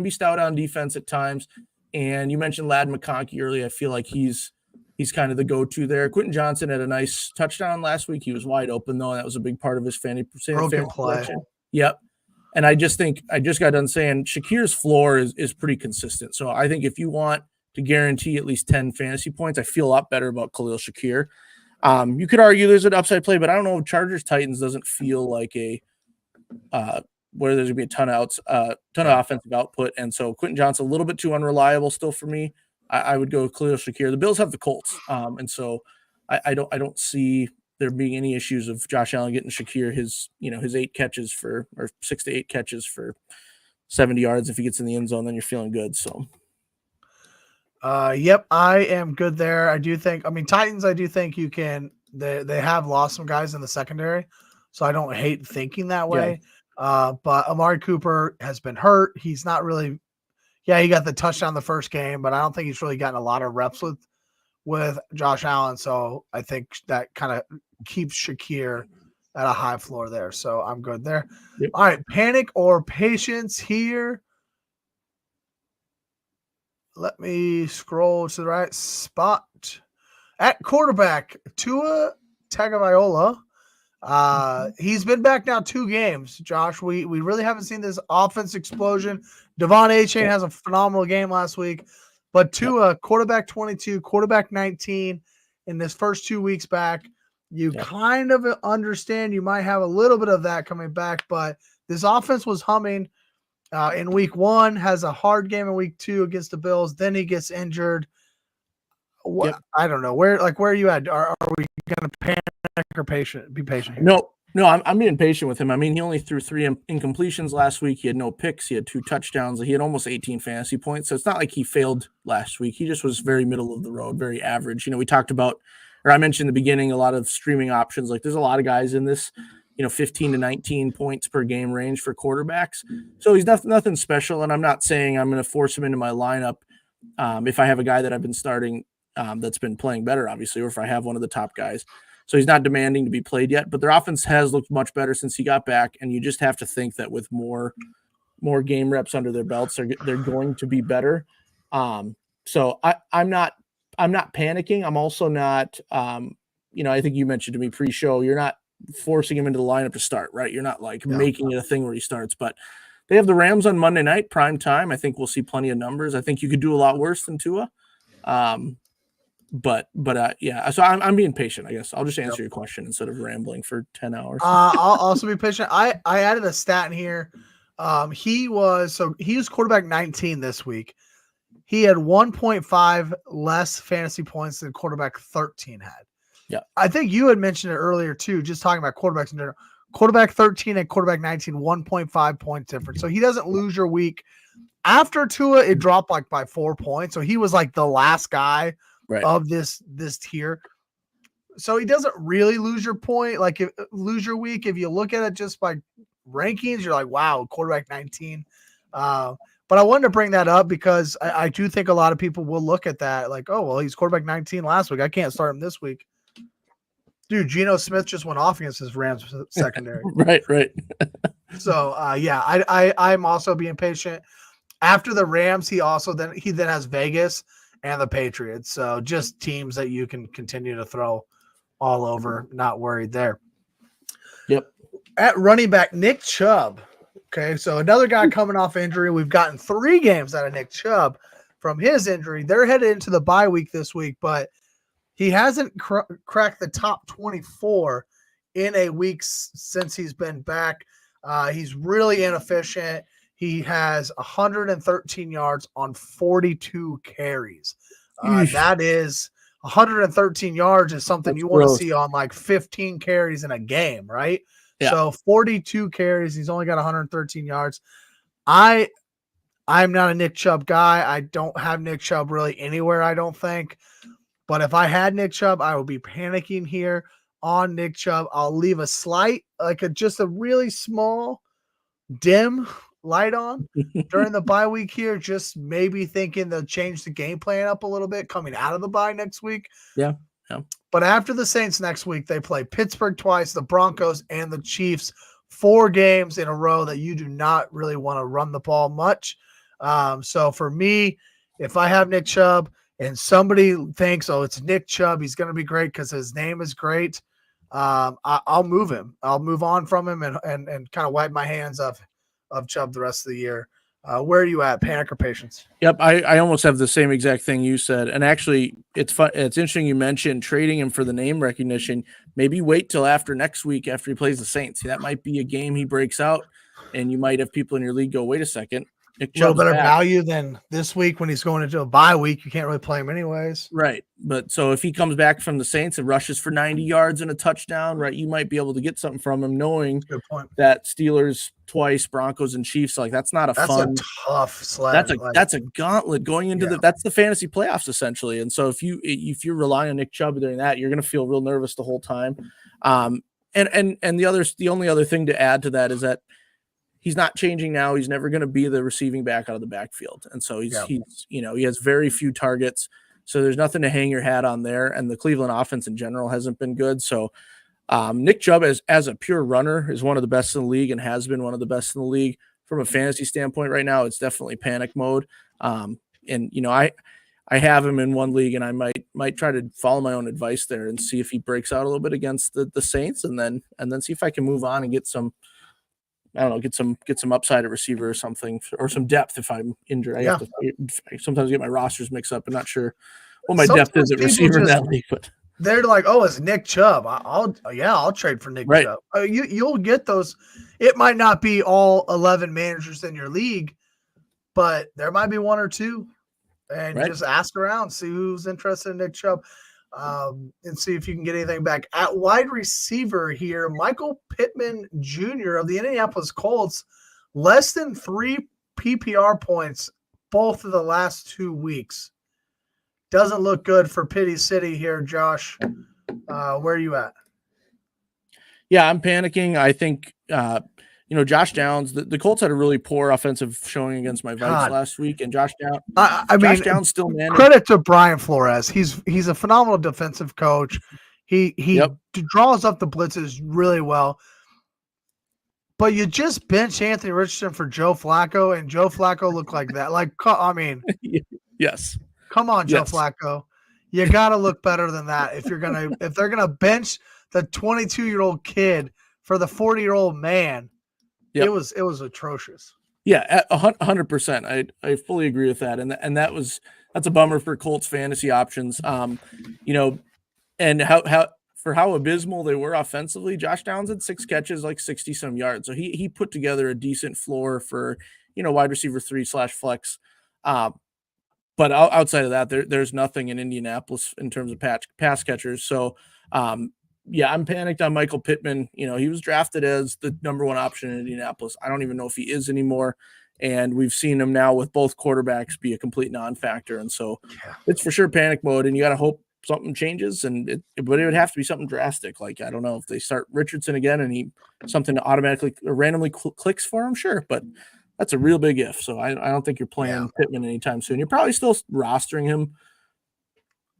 be stout on defense at times. And you mentioned Ladd McConkey earlier. I feel like he's kind of the go-to there. Quentin Johnson had a nice touchdown last week. He was wide open though, and that was a big part of his fantasy play. Yep. And I just got done saying Shakir's floor is pretty consistent. So I think if you want to guarantee at least 10 fantasy points, I feel a lot better about Khalil Shakir. You could argue there's an upside play, but I don't know. Chargers Titans doesn't feel like a where there's gonna be a ton of offensive output, and so Quentin Johnson a little bit too unreliable still for me. I would go Khalil Shakir. The Bills have the Colts, and so I don't see there being any issues of Josh Allen getting Shakir his 8 catches or 6 to 8 catches for 70 yards. If he gets in the end zone, then you're feeling good. So. Yep, I am good there. Titans, I do think you can, they have lost some guys in the secondary, so I don't hate thinking that way. Yeah. But Amari Cooper has been hurt. He's not really, he got the touchdown the first game, but I don't think he's really gotten a lot of reps with Josh Allen. So I think that kind of keeps Shakir at a high floor there. So I'm good there. Yep. All right, panic or patience here. Let me scroll to the right spot. At quarterback, Tua Tagovailoa. He's been back now 2 games, Josh. We really haven't seen this offense explosion. Devon Achane has a phenomenal game last week. But Tua, quarterback 22, quarterback 19 in this first 2 weeks back. You kind of understand you might have a little bit of that coming back, but this offense was humming. In week 1, has a hard game in week 2 against the Bills. Then he gets injured. I don't know where are you at? Are we going to panic or be patient here? No, I'm being patient with him. I mean, he only threw 3 incompletions last week. He had no picks. He had 2 touchdowns. He had almost 18 fantasy points. So it's not like he failed last week. He just was very middle of the road, very average. We talked about, or I mentioned in the beginning, a lot of streaming options. Like there's a lot of guys in this 15 to 19 points per game range for quarterbacks. So he's nothing special. And I'm not saying I'm going to force him into my lineup if I have a guy that I've been starting that's been playing better, obviously, or if I have one of the top guys. So he's not demanding to be played yet, but their offense has looked much better since he got back. And you just have to think that with more game reps under their belts, they're going to be better. So I'm not panicking. I'm also not, I think you mentioned to me pre-show, you're not forcing him into the lineup to start, right? You're not making it a thing where he starts, but they have the Rams on Monday night, prime time. I think we'll see plenty of numbers. I think you could do a lot worse than Tua. But so I'm being patient, I guess. I'll just answer your question instead of rambling for 10 hours. I'll also be patient. I added a stat in here. He was quarterback 19 this week. He had 1.5 less fantasy points than quarterback 13 had. Yeah. I think you had mentioned it earlier too, just talking about quarterbacks in general. Quarterback 13 and quarterback 19, 1.5 points difference. So he doesn't lose your week. After Tua, it dropped by 4 points. So he was the last guy of this tier. So he doesn't really lose your point, lose your week. If you look at it just by rankings, you're like, wow, quarterback 19. But I wanted to bring that up because I do think a lot of people will look at that oh, well, he's quarterback 19 last week. I can't start him this week. Dude, Geno Smith just went off against his Rams secondary. Right. So, I'm also being patient. After the Rams, he then has Vegas and the Patriots. So just teams that you can continue to throw all over. Not worried there. Yep. At running back, Nick Chubb. Okay, so another guy coming off injury. We've gotten 3 games out of Nick Chubb from his injury. They're headed into the bye week this week, but he hasn't cracked the top 24 in a week since he's been back. He's really inefficient. He has 113 yards on 42 carries. That is 113 yards is something you want to see on 15 carries in a game, right? Yeah. So 42 carries. He's only got 113 yards. I'm not a Nick Chubb guy. I don't have Nick Chubb really anywhere, I don't think. But if I had Nick Chubb, I would be panicking here on Nick Chubb. I'll leave a slight, just a really small, dim light on during the bye week here. Just maybe thinking they'll change the game plan up a little bit coming out of the bye next week. Yeah. But after the Saints next week, they play Pittsburgh twice, the Broncos, and the Chiefs. 4 games in a row that you do not really want to run the ball much. So for me, if I have Nick Chubb and somebody thinks, oh, it's Nick Chubb, he's going to be great because his name is great, I'll move him. I'll move on from him and kind of wipe my hands of Chubb the rest of the year. Where are you at, panic or patience? Yep, I almost have the same exact thing you said. And actually, it's fun. It's interesting you mentioned trading him for the name recognition. Maybe wait till after next week after he plays the Saints. That might be a game he breaks out, and you might have people in your league go, wait a second. Nick A little Chubb's better back. value than this week when he's going into a bye week. You can't really play him anyways. Right. But so if he comes back from the Saints and rushes for 90 yards and a touchdown, right, you might be able to get something from him knowing Good point. that Steelers twice, Broncos and Chiefs, like that's not a fun. That's a tough sled. That's a gauntlet going into that's the fantasy playoffs essentially. And so if you rely on Nick Chubb during that, you're going to feel real nervous the whole time. And the only other thing to add to that is that he's not changing now. He's never going to be the receiving back out of the backfield. And so he's he has very few targets. So there's nothing to hang your hat on there. And the Cleveland offense in general hasn't been good. So Nick Chubb as a pure runner is one of the best in the league and has been one of the best in the league. From a fantasy standpoint right now, it's definitely panic mode. I have him in one league and I might try to follow my own advice there and see if he breaks out a little bit against the Saints and then see if I can move on and get some, I don't know, get some upside at receiver or something, or some depth if I'm injured. I sometimes get my rosters mixed up. I'm not sure what my depth is at receiver in that league, but they're like, oh, it's Nick Chubb. I'll trade for Nick Chubb. You'll get those. It might not be all 11 managers in your league, but there might be one or two, and just ask around, see who's interested in Nick Chubb. And see if you can get anything back. At wide receiver here, Michael Pittman Jr. of the Indianapolis Colts, less than 3 PPR points both of the last 2 weeks. Doesn't look good for Pity City here, Josh. Where are you at? Yeah, I'm panicking. I think Josh Downs, the Colts had a really poor offensive showing against my Vikes last week, and Josh Downs. Josh Downs still managed. Credit to Brian Flores. He's a phenomenal defensive coach. He draws up the blitzes really well. But you just bench Anthony Richardson for Joe Flacco, and Joe Flacco looked like that. Yes. Come on, Joe Flacco. You got to look better than that if they're gonna bench the 22-year-old kid for the 40-year-old man. Yep. It was atrocious. Yeah, 100%. I fully agree with that, and that's a bummer for Colts fantasy options. And how abysmal they were offensively. Josh Downs had 6 catches, like 60 some yards, so he put together a decent floor for wide receiver 3/flex. But outside of that, there's nothing in Indianapolis in terms of pass catchers. So. I'm panicked on Michael Pittman. He was drafted as the number 1 option in Indianapolis. I don't even know if he is anymore. And we've seen him now with both quarterbacks be a complete non-factor. And so it's for sure panic mode. And you got to hope something changes. But it would have to be something drastic. Like, I don't know if they start Richardson again and something automatically or randomly clicks for him. Sure. But that's a real big if. So I don't think you're playing Pittman anytime soon. You're probably still rostering him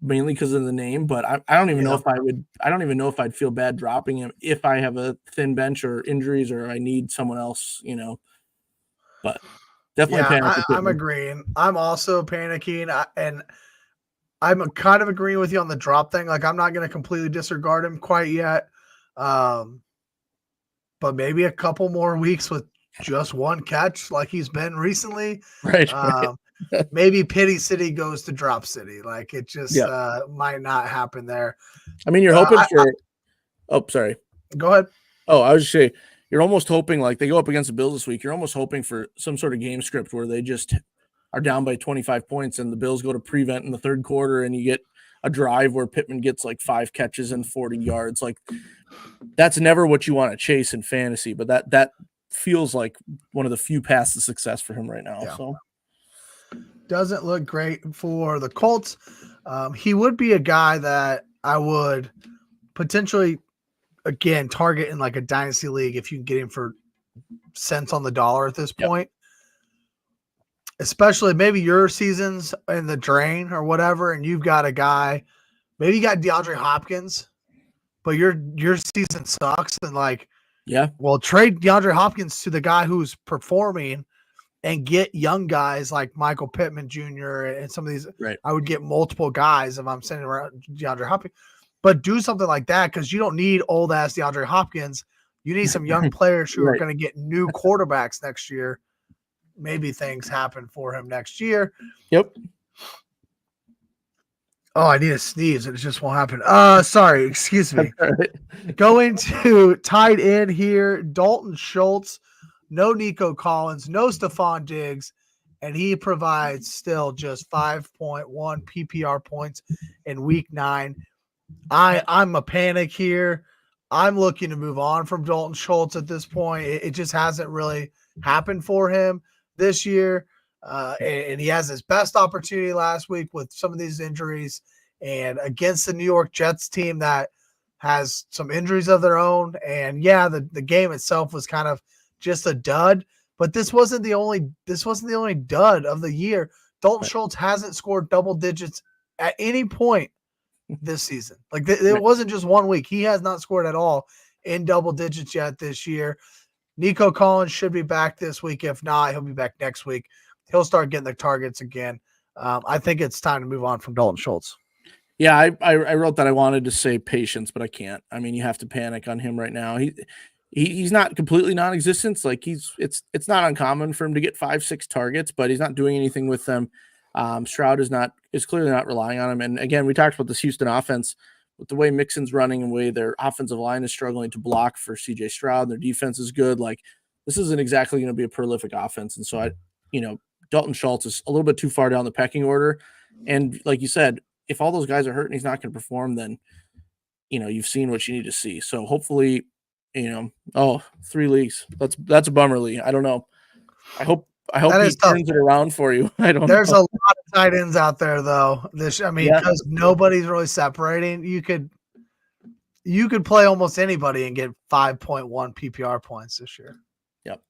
mainly because of the name, but I don't even know if I don't even know if I'd feel bad dropping him if I have a thin bench or injuries or I need someone else, but definitely panic. I'm agreeing. I'm also panicking, and I'm kind of agreeing with you on the drop thing. Like, I'm not going to completely disregard him quite yet. But maybe a couple more weeks with just 1 catch like he's been recently. Right. Maybe Pity City goes to Drop City. Like, it just might not happen there. I mean, you're hoping for sorry. Go ahead. Oh, I was just saying, you're almost hoping, like, they go up against the Bills this week. You're almost hoping for some sort of game script where they just are down by 25 points and the Bills go to prevent in the third quarter and you get a drive where Pittman gets like 5 catches and 40 yards. Like, that's never what you want to chase in fantasy, but that feels like one of the few paths to success for him right now. Yeah. So doesn't look great for the Colts. He would be a guy that I would potentially, again, target in like a dynasty league if you can get him for cents on the dollar at this point. Especially maybe your season's in the drain or whatever, and you've got a guy, maybe you got DeAndre Hopkins, but your season sucks, and trade DeAndre Hopkins to the guy who's performing and get young guys like Michael Pittman Jr. and some of these. Right. I would get multiple guys if I'm sending around DeAndre Hopkins, but do something like that because you don't need old ass DeAndre Hopkins. You need some young players who are going to get new quarterbacks next year. maybe things happen for him next year. Yep. Oh, I need a sneeze and it just won't happen. Sorry, excuse me. Right. Going to tight end here, Dalton Schultz, no Nico Collins, no Stephon Diggs, and he provides still just 5.1 PPR points in week 9. I'm a panic here. I'm looking to move on from Dalton Schultz at this point. It just hasn't really happened for him this year. And he has his best opportunity last week with some of these injuries and against the New York Jets team that has some injuries of their own. And yeah, the game itself was kind of just a dud, but this wasn't the only dud of the year. Dalton Schultz hasn't scored double digits at any point this season. Like it wasn't just 1 week. He has not scored at all in double digits yet this year. Nico Collins should be back this week. If not, he'll be back next week. He'll start getting the targets again. I think it's time to move on from Dalton Schultz. Yeah, I wrote that I wanted to say patience, but I can't. I mean, you have to panic on him right now. He's not completely non-existent. Like it's not uncommon for him to get 5-6 targets, but he's not doing anything with them. Stroud is clearly not relying on him. And again, we talked about this Houston offense with the way Mixon's running and the way their offensive line is struggling to block for CJ Stroud. Their defense is good. Like this isn't exactly going to be a prolific offense. And so Dalton Schultz is a little bit too far down the pecking order. And like you said, if all those guys are hurt and he's not going to perform, then, you've seen what you need to see. So hopefully, 3 leagues. That's a bummer, Lee. I don't know. I hope he turns it around for you. There's a lot of tight ends out there though. Because nobody's really separating. You could play almost anybody and get 5.1 PPR points this year. Yep.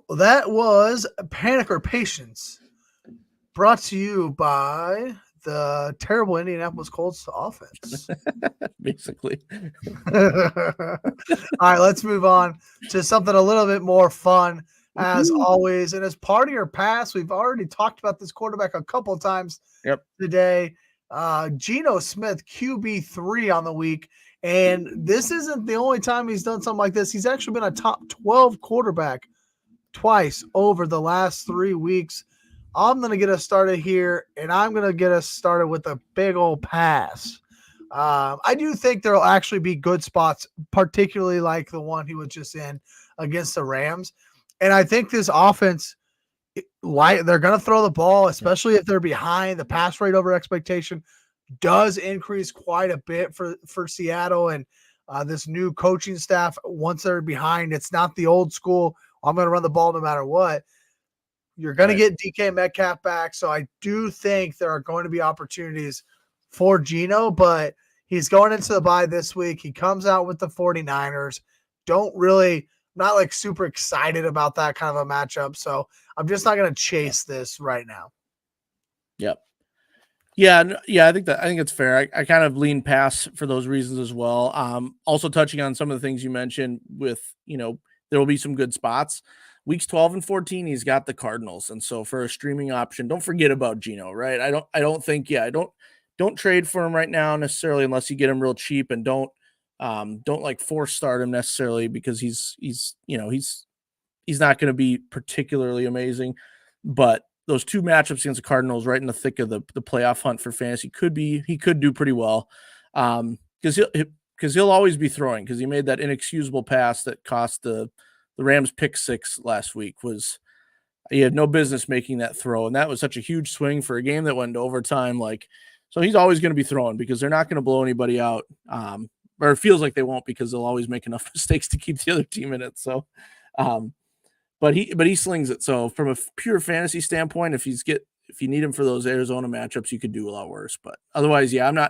Well, that was Panic or Patience, brought to you by the terrible Indianapolis Colts offense. Basically. All right, let's move on to something a little bit more fun, as always. And as part of your pass, we've already talked about this quarterback a couple of times today. Geno Smith, QB3 on the week. And this isn't the only time he's done something like this. He's actually been a top 12 quarterback twice over the last 3 weeks. I'm going to get us started here, and I'm going to get us started with a big old pass. I do think there will actually be good spots, particularly like the one he was just in against the Rams. And I think this offense, they're going to throw the ball, especially if they're behind. The pass rate over expectation does increase quite a bit for Seattle and this new coaching staff. Once they're behind, it's not the old school, I'm going to run the ball no matter what. You're going to get DK Metcalf back. So I do think there are going to be opportunities for Geno, but he's going into the bye this week. He comes out with the 49ers. Not like super excited about that kind of a matchup. So I'm just not going to chase this right now. Yep. Yeah. I think it's fair. I kind of lean pass for those reasons as well. Also touching on some of the things you mentioned with, there will be some good spots. Weeks 12 and 14, he's got the Cardinals. And so for a streaming option, don't forget about Geno, right? I don't trade for him right now necessarily unless you get him real cheap, and don't like force start him necessarily because he's not going to be particularly amazing. But those 2 matchups against the Cardinals right in the thick of the playoff hunt for fantasy he could do pretty well. Because he'll always be throwing, because he made that inexcusable pass that cost the Rams pick 6 last week. He had no business making that throw. And that was such a huge swing for a game that went into overtime. So he's always going to be throwing because they're not going to blow anybody out. Or it feels like they won't, because they'll always make enough mistakes to keep the other team in it. So, but he slings it. So from a pure fantasy standpoint, if you need him for those Arizona matchups, you could do a lot worse. But otherwise, yeah,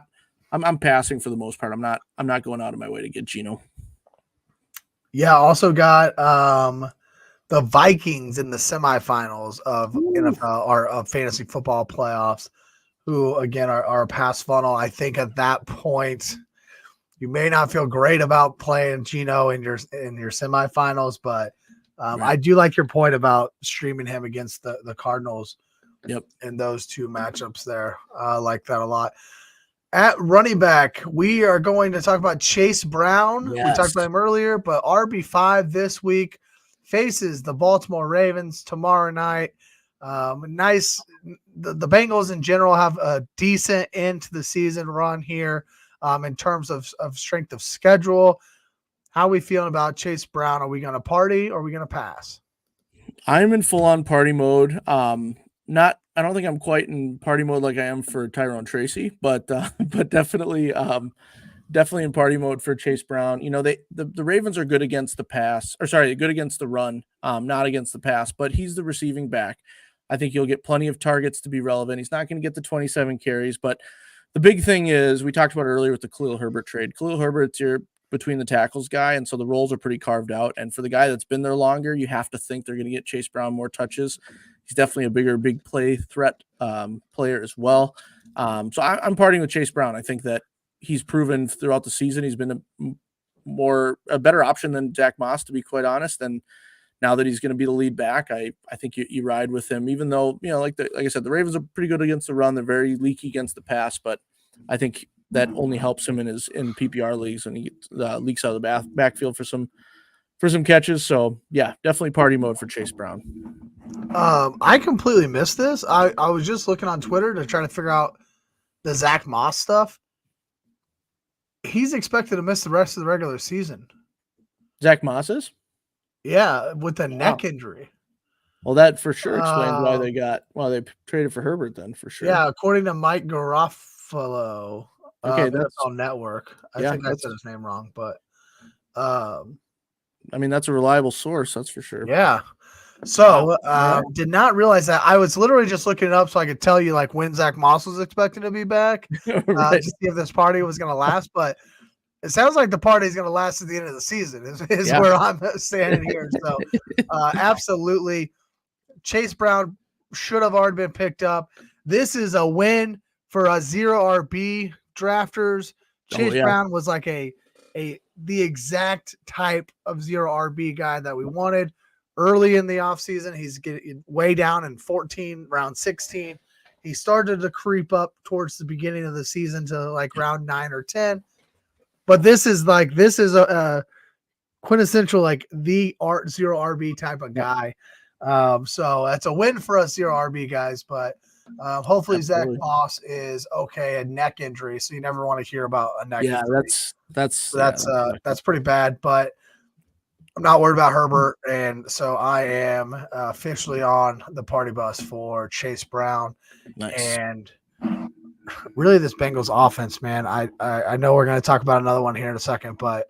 I'm passing for the most part. I'm not going out of my way to get Geno. Yeah, also got the Vikings in the semifinals of NFL or of fantasy football playoffs, who again are pass funnel. I think at that point, you may not feel great about playing Geno in your semifinals, but I do like your point about streaming him against the Cardinals. Yep, in those 2 matchups there. I like that a lot. At running back, we are going to talk about Chase Brown. Yes. We talked about him earlier, but RB5 this week, faces the Baltimore Ravens tomorrow night. Nice. The Bengals in general have a decent end to the season run here in terms of strength of schedule. How are we feeling about Chase Brown? Are we going to party or are we going to pass? I'm in full on party mode. I don't think I'm quite in party mode like I am for Tyrone Tracy, but definitely in party mode for Chase Brown. You know, the Ravens are good against the pass, or sorry, good against the run, not against the pass, but he's the receiving back. I think he'll get plenty of targets to be relevant. He's not going to get the 27 carries, but the big thing is we talked about earlier with the Khalil Herbert trade. Khalil Herbert's your between the tackles guy, and so the roles are pretty carved out. And for the guy that's been there longer, you have to think they're going to get Chase Brown more touches. He's definitely a big play threat player as well. So I'm partying with Chase Brown. I think that he's proven throughout the season he's been a better option than Zach Moss, to be quite honest. And now that he's going to be the lead back, I think you ride with him, even though, you know, like I said, the Ravens are pretty good against the run. They're very leaky against the pass, but I think that only helps him in PPR leagues, and he leaks out of the backfield for some catches. So yeah, definitely party mode for Chase Brown. I completely missed this. I was just looking on Twitter to try to figure out the Zach Moss stuff. He's expected to miss the rest of the regular season. Zach Moss is? Yeah, with a neck injury. Well, that for sure explains why they traded for Herbert then, for sure. Yeah, according to Mike Garofalo. Okay, that's on Network. I think I said his name wrong, but I mean, that's a reliable source, that's for sure. Yeah. So did not realize that. I was literally just looking it up so I could tell you like when Zach Moss was expected to be back right. to see if this party was going to last. But it sounds like the party is going to last at the end of the season is where I'm standing here. So absolutely, Chase Brown should have already been picked up. This is a win for a 0 RB drafters. Chase Brown was like the exact type of 0 RB guy that we wanted. Early in the offseason, he's getting way down in 14, round 16. He started to creep up towards the beginning of the season to like round 9 or 10. But this is a quintessential like the 0 RB type of guy. So that's a win for us 0 RB guys. But hopefully Zach Moss is okay. A neck injury, so you never want to hear about a neck injury. That's pretty bad. But I'm not worried about Herbert, and so I am officially on the party bus for Chase Brown. Nice. And really, this Bengals offense, man. I know we're going to talk about another one here in a second, but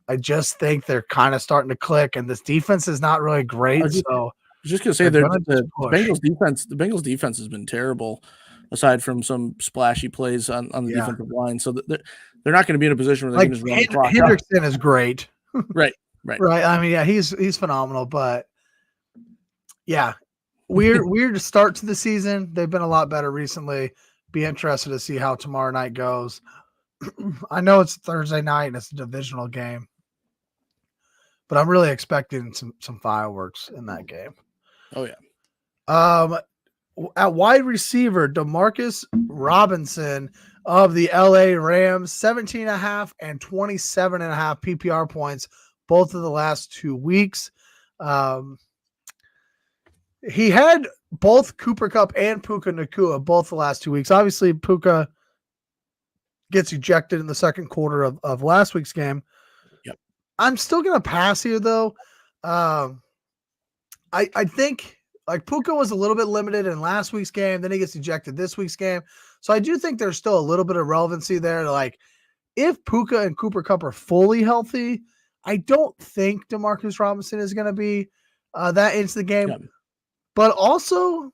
I just think they're kind of starting to click, and this defense is not really great. I was just going to say the Bengals defense has been terrible, aside from some splashy plays on the defensive line. So they're not going to be in a position where they can just run the clock. Hendrickson is great. Right. I mean, yeah, he's phenomenal, but yeah, weird start to the season. They've been a lot better recently. Be interested to see how tomorrow night goes. I know it's Thursday night and it's a divisional game, but I'm really expecting some fireworks in that game. Oh yeah. At wide receiver, Demarcus Robinson of the LA Rams, 17.5 and 27.5 PPR points. Both of the last 2 weeks. He had both Cooper Kupp and Puka Nacua both the last 2 weeks. Obviously, Puka gets ejected in the second quarter of last week's game. Yep. I'm still going to pass here, though. I think like Puka was a little bit limited in last week's game. Then he gets ejected this week's game. So I do think there's still a little bit of relevancy there. Like if Puka and Cooper Kupp are fully healthy, I don't think Demarcus Robinson is going to be that into the game. Yeah. But also,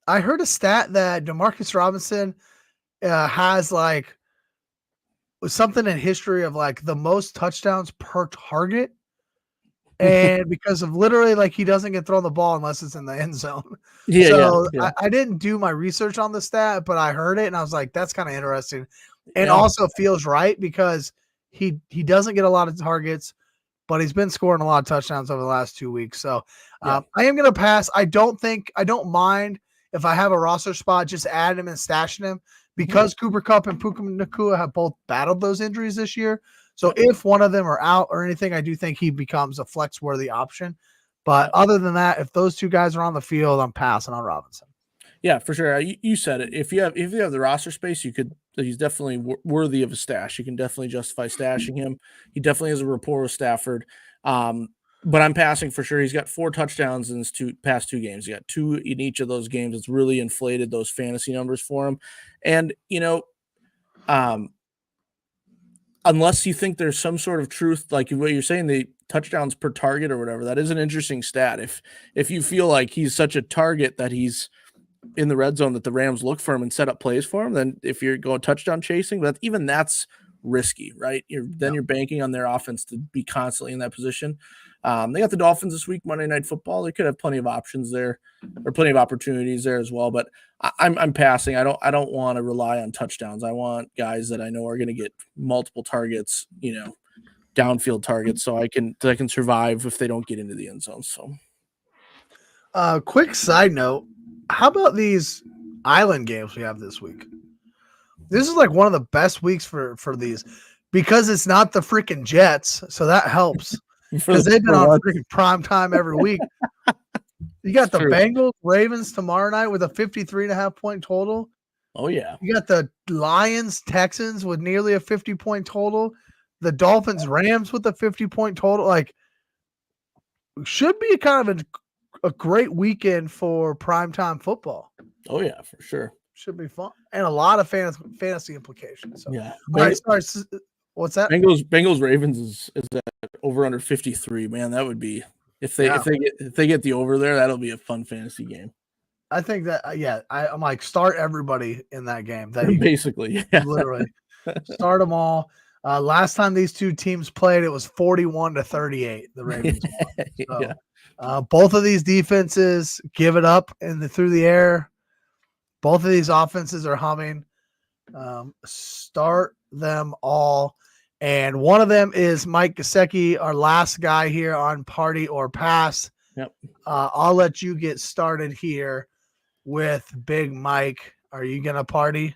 I heard a stat that Demarcus Robinson has like something in history of like the most touchdowns per target. And because of literally like he doesn't get thrown the ball unless it's in the end zone. I didn't do my research on the stat, but I heard it and I was like, that's kind of interesting. And also feels right because he doesn't get a lot of targets, but he's been scoring a lot of touchdowns over the last 2 weeks. So I am going to pass. I don't mind if I have a roster spot, just add him and stashing him because Cooper Kupp and Puka Nacua have both battled those injuries this year. So if one of them are out or anything, I do think he becomes a flex-worthy option. But other than that, if those two guys are on the field, I'm passing on Robinson. Yeah, for sure. You said it. If you have the roster space, he's definitely worthy of a stash. You can definitely justify stashing him. He definitely has a rapport with Stafford. But I'm passing for sure. He's got 4 touchdowns in his past 2 games. He got 2 in each of those games. It's really inflated those fantasy numbers for him. And unless you think there's some sort of truth, like what you're saying, the touchdowns per target or whatever, that is an interesting stat. If you feel like he's such a target that he's in the red zone that the Rams look for him and set up plays for him, then if you're going touchdown chasing, but even that's risky, right? You're banking on their offense to be constantly in that position. They got the Dolphins this week, Monday Night Football. They could have plenty of options there, or plenty of opportunities there as well. But I'm passing. I don't want to rely on touchdowns. I want guys that I know are going to get multiple targets, downfield targets, so I can survive if they don't get into the end zone. So, quick side note: how about these island games we have this week? This is like one of the best weeks for these because it's not the freaking Jets, so that helps because they've been on freaking prime time every week. You got the Bengals, Ravens tomorrow night with a 53.5 point total. Oh yeah. You got the Lions, Texans with nearly a 50 point total. The Dolphins, Rams with a 50 point total. Like, should be kind of a great weekend for primetime football. Oh yeah, for sure. Should be fun and a lot of fantasy implications. So. Yeah. All right, sorry. What's that? Bengals Ravens is at over under 53. Man, that would be if they get the over there, that'll be a fun fantasy game. I think that I'm like start everybody in that game. That basically, literally start them all. Last time these two teams played, it was 41-38. The Ravens won. So, both of these defenses give it up through the air. Both of these offenses are humming. Start them all. And one of them is Mike Gesicki, our last guy here on Party or Pass. Yep. I'll let you get started here with Big Mike. Are you going to party?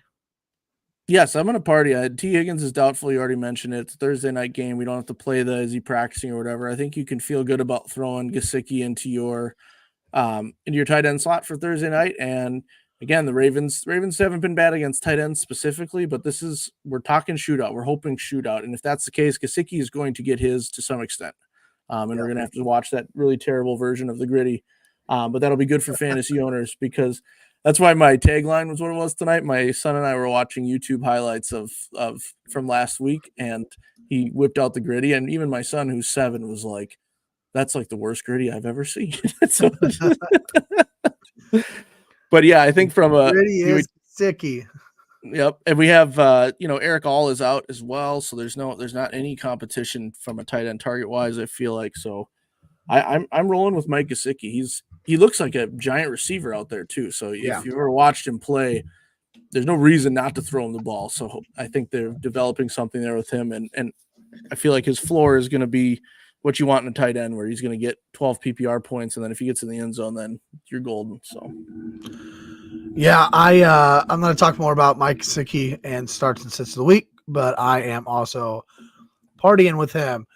Yes, I'm going to party. T. Higgins is doubtful. You already mentioned it. It's a Thursday night game. We don't have to play is he practicing or whatever. I think you can feel good about throwing Gesicki into your tight end slot for Thursday night. And again, the Ravens haven't been bad against tight ends specifically, but we're talking shootout. We're hoping shootout. And if that's the case, Gesicki is going to get his to some extent. And we're going to have to watch that really terrible version of the gritty. But that'll be good for fantasy owners because that's why my tagline was what it was tonight. My son and I were watching YouTube highlights of from last week, and he whipped out the gritty. And even my son, who's 7, was like, that's like the worst gritty I've ever seen. But yeah, I think from a gritty is sticky. Yep. And we have Eric All is out as well. So there's not any competition from a tight end target wise, I feel like. So I'm rolling with Mike Gesicki. He looks like a giant receiver out there too. So if you ever watched him play, there's no reason not to throw him the ball. So I think they're developing something there with him. And I feel like his floor is going to be what you want in a tight end, where he's going to get 12 PPR points. And then if he gets in the end zone, then you're golden. So yeah, I'm going to talk more about Mike Gesicki and starts and sits of the week, but I am also partying with him.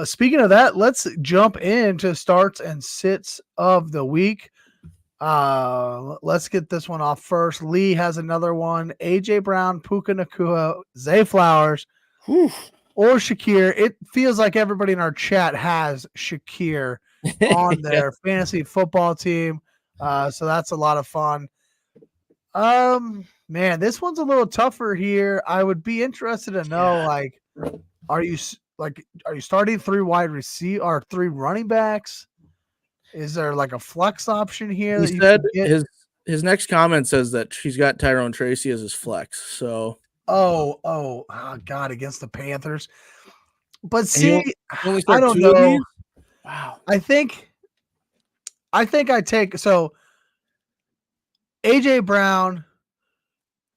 Speaking of that, let's jump into starts and sits of the week. Let's get this one off first. Lee has another one. AJ Brown, Puka Nacua, Zay Flowers, or Shakir. It feels like everybody in our chat has Shakir on their fantasy football team. So that's a lot of fun. Man, this one's a little tougher here. I would be interested to know, are you starting 3 wide receiver or 3 running backs? Is there like a flex option here? He said his next comment says that he's got Tyrone Tracy as his flex. So oh God, against the Panthers. But see, I don't know. Wow. I think I take AJ Brown,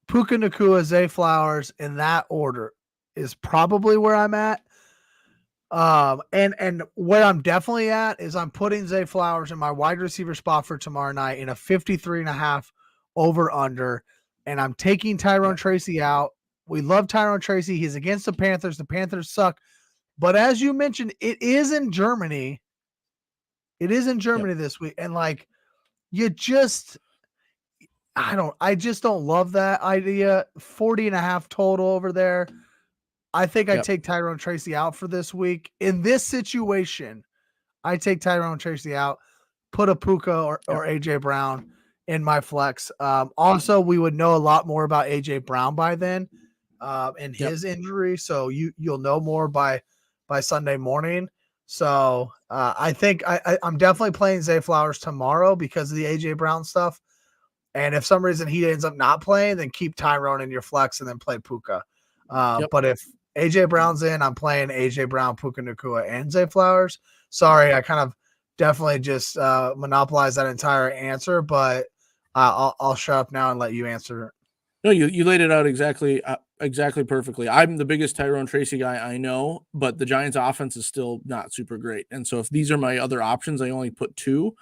Puka Nacua, Zay Flowers in that order is probably where I'm at. And where I'm definitely at is I'm putting Zay Flowers in my wide receiver spot for tomorrow night in a 53.5 over under. And I'm taking Tyrone Tracy out. We love Tyrone Tracy. He's against the Panthers. The Panthers suck. But as you mentioned, it is in Germany. It is in Germany this week. And like, you just, I just don't love that idea. 40.5 total over there. I think I take Tyrone Tracy out for this week. In this situation, I take Tyrone Tracy out, put a Puka or AJ Brown in my flex. Also, we would know a lot more about AJ Brown by then, and his injury. So you'll know more by Sunday morning. So I think I'm definitely playing Zay Flowers tomorrow because of the AJ Brown stuff. And if some reason he ends up not playing, then keep Tyrone in your flex and then play Puka. But if AJ Brown's in, I'm playing AJ Brown, Puka Nacua, and Zay Flowers. Sorry, I kind of definitely just monopolized that entire answer, but I'll shut up now and let you answer. No, you laid it out exactly perfectly. I'm the biggest Tyrone Tracy guy I know, but the Giants' offense is still not super great. And so if these are my other options, I only put 2.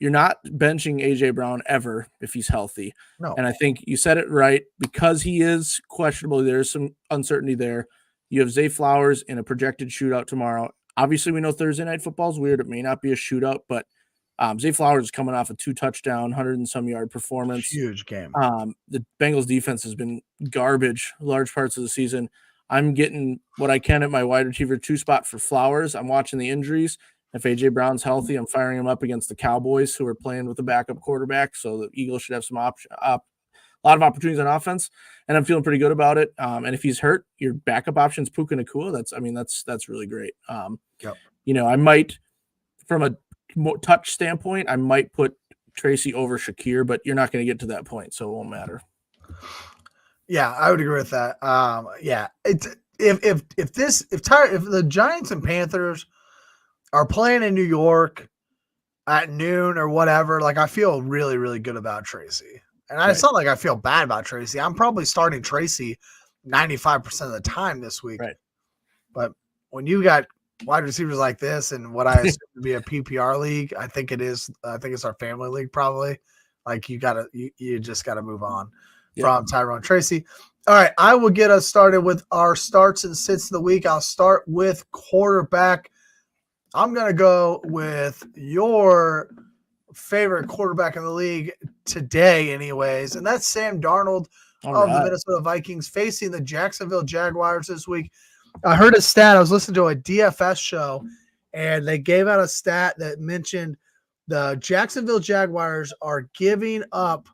You're not benching AJ Brown ever if he's healthy. No. And I think you said it right. Because he is questionable, there's some uncertainty there. You have Zay Flowers in a projected shootout tomorrow. Obviously, we know Thursday Night Football is weird. It may not be a shootout, but Zay Flowers is coming off a 2-touchdown, 100-and-some-yard performance. Huge game. The Bengals defense has been garbage large parts of the season. I'm getting what I can at my wide receiver 2 spot for Flowers. I'm watching the injuries. If A.J. Brown's healthy, I'm firing him up against the Cowboys, who are playing with a backup quarterback. So the Eagles should have a lot of opportunities on offense, and I'm feeling pretty good about it. And if he's hurt, your backup option's Puka Nacua. That's really great. I might, from a touch standpoint, I might put Tracy over Shakir, but you're not going to get to that point, so it won't matter. Yeah, I would agree with that. It's if the Giants and Panthers are playing in New York at noon or whatever, like I feel really, really good about Tracy. And it's not like I feel bad about Tracy. I'm probably starting Tracy 95% of the time this week. Right. But when you got wide receivers like this and what I assume to be a PPR league, I think it is. I think it's our family league probably. Like you just gotta move on from Tyrone Tracy. All right, I will get us started with our starts and sits of the week. I'll start with quarterback. I'm going to go with your favorite quarterback in the league today anyways, and that's Sam Darnold of the Minnesota Vikings facing the Jacksonville Jaguars this week. I heard a stat. I was listening to a DFS show, and they gave out a stat that mentioned the Jacksonville Jaguars are giving up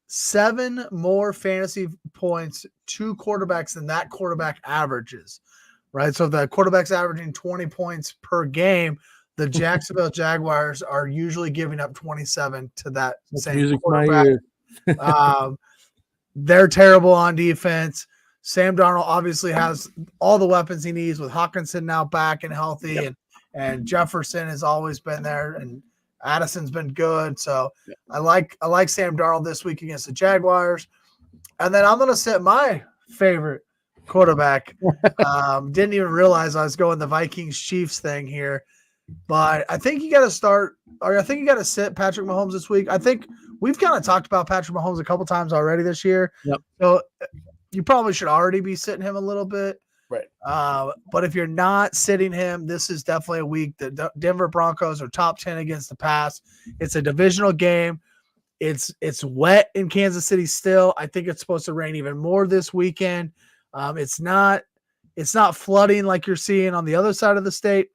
7 more fantasy points to quarterbacks than that quarterback averages. Right, so the quarterback's averaging 20 points per game. The Jacksonville Jaguars are usually giving up 27 to that same quarterback. They're terrible on defense. Sam Darnold obviously has all the weapons he needs with Hawkinson now back and healthy, and Jefferson has always been there, and Addison's been good. So I like Sam Darnold this week against the Jaguars, and then I'm going to set my favorite quarterback. Didn't even realize I was going the Vikings Chiefs thing here, but I think you got to start, or I think you got to sit Patrick Mahomes this week. I think we've kind of talked about Patrick Mahomes a couple times already this year. So you probably should already be sitting him a little bit. Right. But if you're not sitting him, this is definitely a week. The Denver Broncos are top 10 against the pass. It's a divisional game. It's wet in Kansas City still. I think it's supposed to rain even more this weekend. It's not flooding like you're seeing on the other side of the state,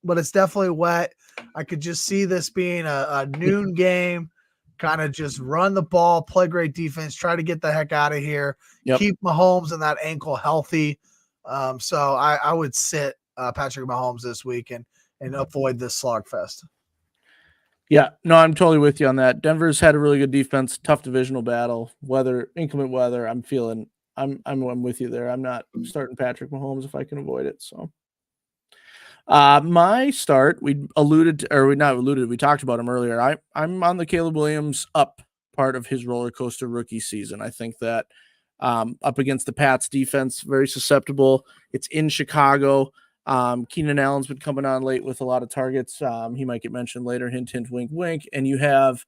but it's definitely wet. I could just see this being a noon game, kind of just run the ball, play great defense, try to get the heck out of here, keep Mahomes and that ankle healthy. So I would sit Patrick Mahomes this week and avoid this slogfest. Yeah, no, I'm totally with you on that. Denver's had a really good defense, tough divisional battle, inclement weather. I'm with you there. I'm not starting Patrick Mahomes if I can avoid it. So, my start, we talked about him earlier. I'm on the Caleb Williams up part of his roller coaster rookie season. I think that up against the Pats defense, very susceptible. It's in Chicago. Keenan Allen's been coming on late with a lot of targets. He might get mentioned later. Hint, hint, wink, wink. And you have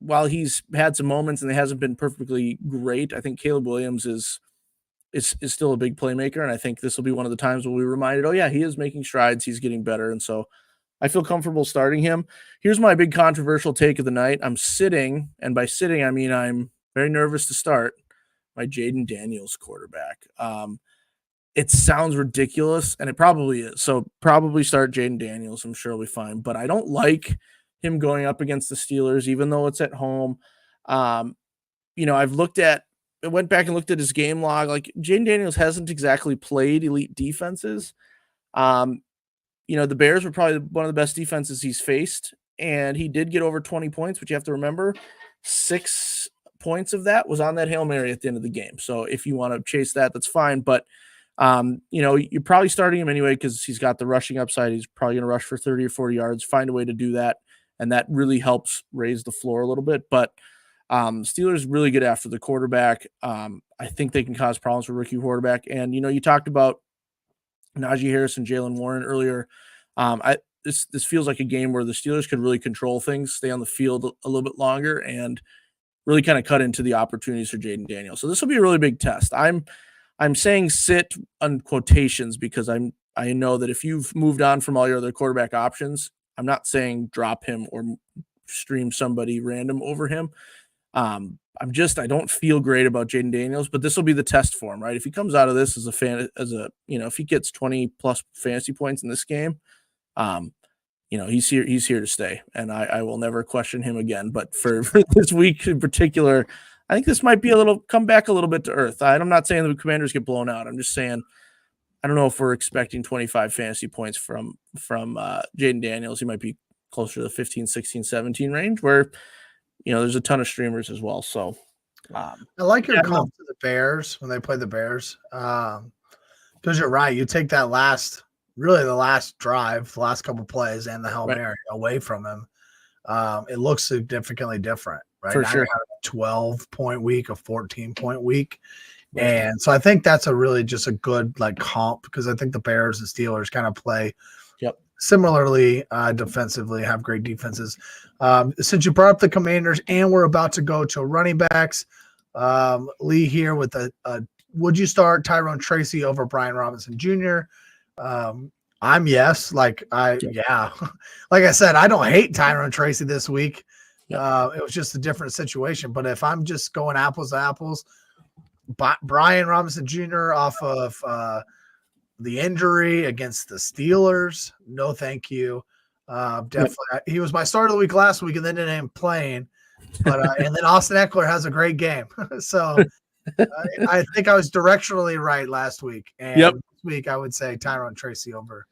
while he's had some moments and they hasn't been perfectly great, I think Caleb Williams is is still a big playmaker. And I think this will be one of the times when we reminded, oh yeah, he is making strides. He's getting better. And so I feel comfortable starting him. Here's my big controversial take of the night. I'm sitting, and by sitting, I mean I'm very nervous to start my Jaden Daniels quarterback. It sounds ridiculous, and it probably is. So probably start Jaden Daniels. I'm sure he'll be fine. But I don't like him going up against the Steelers, even though it's at home. I went back and looked at his game log. Like, Jaden Daniels hasn't exactly played elite defenses. The Bears were probably one of the best defenses he's faced, and he did get over 20 points, but you have to remember 6 points of that was on that Hail Mary at the end of the game. So if you want to chase that, that's fine. But, you're probably starting him anyway because he's got the rushing upside. He's probably going to rush for 30 or 40 yards, find a way to do that, and that really helps raise the floor a little bit. But Steelers really get after the quarterback. I think they can cause problems for rookie quarterback. And, you talked about Najee Harris and Jalen Warren earlier. This feels like a game where the Steelers could really control things, stay on the field a little bit longer, and really kind of cut into the opportunities for Jaden Daniels. So this will be a really big test. I'm saying sit on quotations because I know that if you've moved on from all your other quarterback options, I'm not saying drop him or stream somebody random over him. I don't feel great about Jaden Daniels, but this will be the test for him, right? If he comes out of this if he gets 20 plus fantasy points in this game, he's here to stay, and I will never question him again. But for this week in particular, I think this might be come back a little bit to earth. I'm not saying the Commanders get blown out. I'm just saying, I don't know if we're expecting 25 fantasy points from Jaden Daniels. He might be closer to the 15, 16, 17 range where, there's a ton of streamers as well. So I like your comp to the Bears when they play the Bears. Because you're right. You take that the last drive, the last couple plays, and the Hail Mary away from him. It looks significantly different, right? For now sure. you have a 12-point week, a 14-point week. And so I think that's just a good comp because I think the Bears and Steelers kind of play similarly defensively, have great defenses. Since you brought up the Commanders and we're about to go to running backs, Lee here with would you start Tyrone Tracy over Brian Robinson Jr.? I'm yes. Like I said, I don't hate Tyrone Tracy this week. It was just a different situation. But if I'm just going apples to apples, Brian Robinson Jr. off of the injury against the Steelers, no thank you. Definitely. He was my start of the week last week and then ended up playing. But and then Austin Eckler has a great game. So I think I was directionally right last week. And this week I would say Tyrone Tracy over